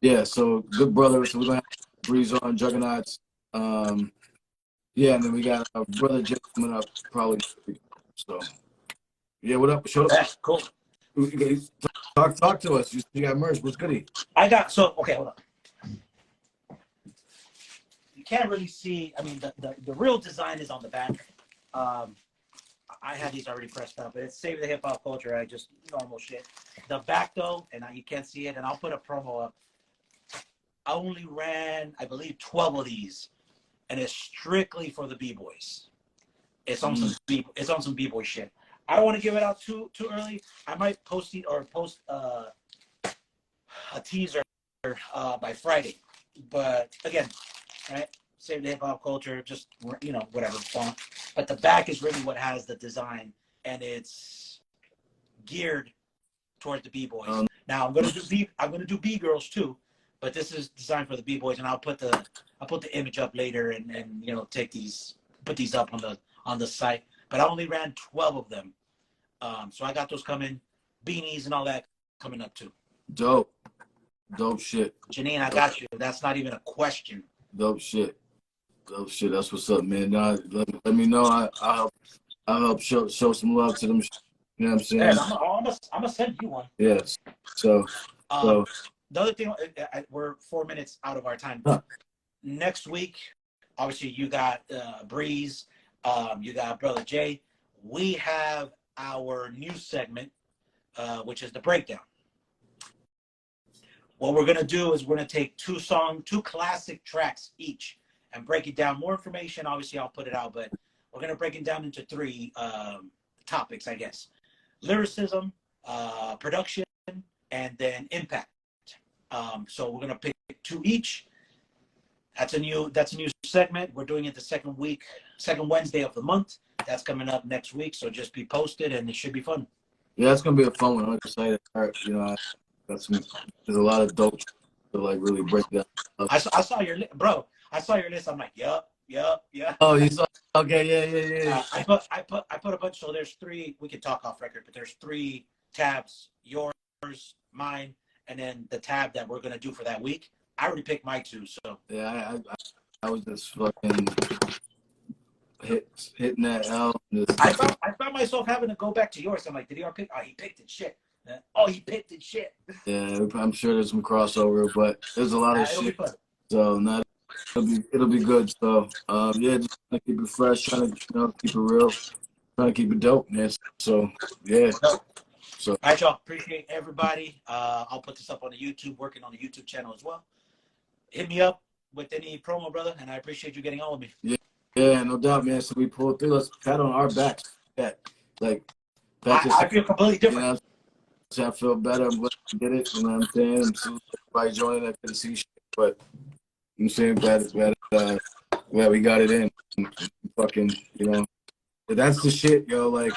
yeah. So good brother. So we're gonna have Breeze on Juggernauts. Yeah, and then we got our brother Jay coming up probably. So, yeah. What up? Show up. That's cool. Talk to us. You got merch. What's goody? Okay, hold on. You can't really see. I mean, the real design is on the back. I had these already pressed up, but it's Save the Hip Hop Culture. Just normal shit. The back though, and you can't see it, and I'll put a promo up. I only ran, I believe, 12 of these, and it's strictly for the b-boys. It's on some b-boy shit. I don't want to give it out too early. I might post it or post a teaser by Friday. But again, right? Save the Hip Hop Culture, just whatever font. But the back is really what has the design, and it's geared towards the b-boys. Now I'm gonna do b-girls too, but this is designed for the b-boys, and I'll put the image up later and put these up on the site. But I only ran 12 of them, so I got those coming, beanies and all that coming up too. Dope shit. Janine, I got you. That's not even a question. Dope shit. That's what's up, man. Let me know. I'll help show some love to them. You know what I'm saying? Yeah, I'm gonna send you one. Yes. So. The other thing, we're 4 minutes out of our time. Next week, obviously, you got Breeze, you got Brother Jay. We have our new segment, which is the breakdown. What we're gonna do is we're gonna take two classic tracks each, and break it down. More information, obviously, I'll put it out, but we're gonna break it down into 3 topics, I guess: lyricism, production, and then impact. So we're gonna pick 2 each. That's a new segment. We're doing it the second Wednesday of the month. That's coming up next week. So just be posted, and it should be fun. Yeah, it's gonna be a fun one. I'm excited. There's a lot of dope to like really break down. I saw your list, bro. I saw your list. I'm like, yup. Oh, you saw? Okay, yeah. I put a bunch. So there's 3. We can talk off record, but there's 3 tabs: yours, mine, and then the tab that we're gonna do for that week. I already picked my 2. So yeah, I was just fucking hitting that L. I found myself having to go back to yours. I'm like, did he already pick? Oh, he picked it. Shit. Oh, he picked it. Shit. Yeah, I'm sure there's some crossover, but there's a lot of shit. So it'll be good. So yeah, just trying to keep it fresh, trying to keep it real, trying to keep it dope, man. So yeah. So all right, y'all. Appreciate everybody. I'll put this up on the YouTube. Working on the YouTube channel as well. Hit me up with any promo, brother, and I appreciate you getting on with me. Yeah, no doubt, man. So we pulled through. Let's pat on our backs. I feel completely different. I feel better. I'm glad to get it. You know what I'm saying? I'm seeing everybody joining. I couldn't see shit, but I'm saying glad we got it in. Fucking, that's the shit, yo. Like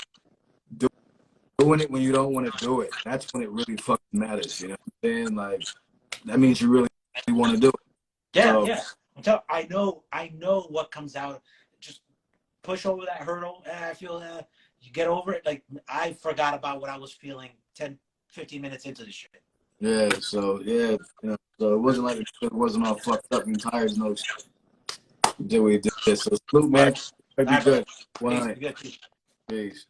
doing it when you don't want to do it. That's when it really fucking matters. You know what I'm saying? Like that means you really want to do it. Yeah, yeah. I know what comes out. Just push over that hurdle, and I feel you get over it. Like I forgot about what I was feeling 10, 15 minutes into the shit. Yeah, so yeah, so it wasn't like it wasn't all fucked up and tired. No, did we did this? So salute, man. Be good. Peace. Peace.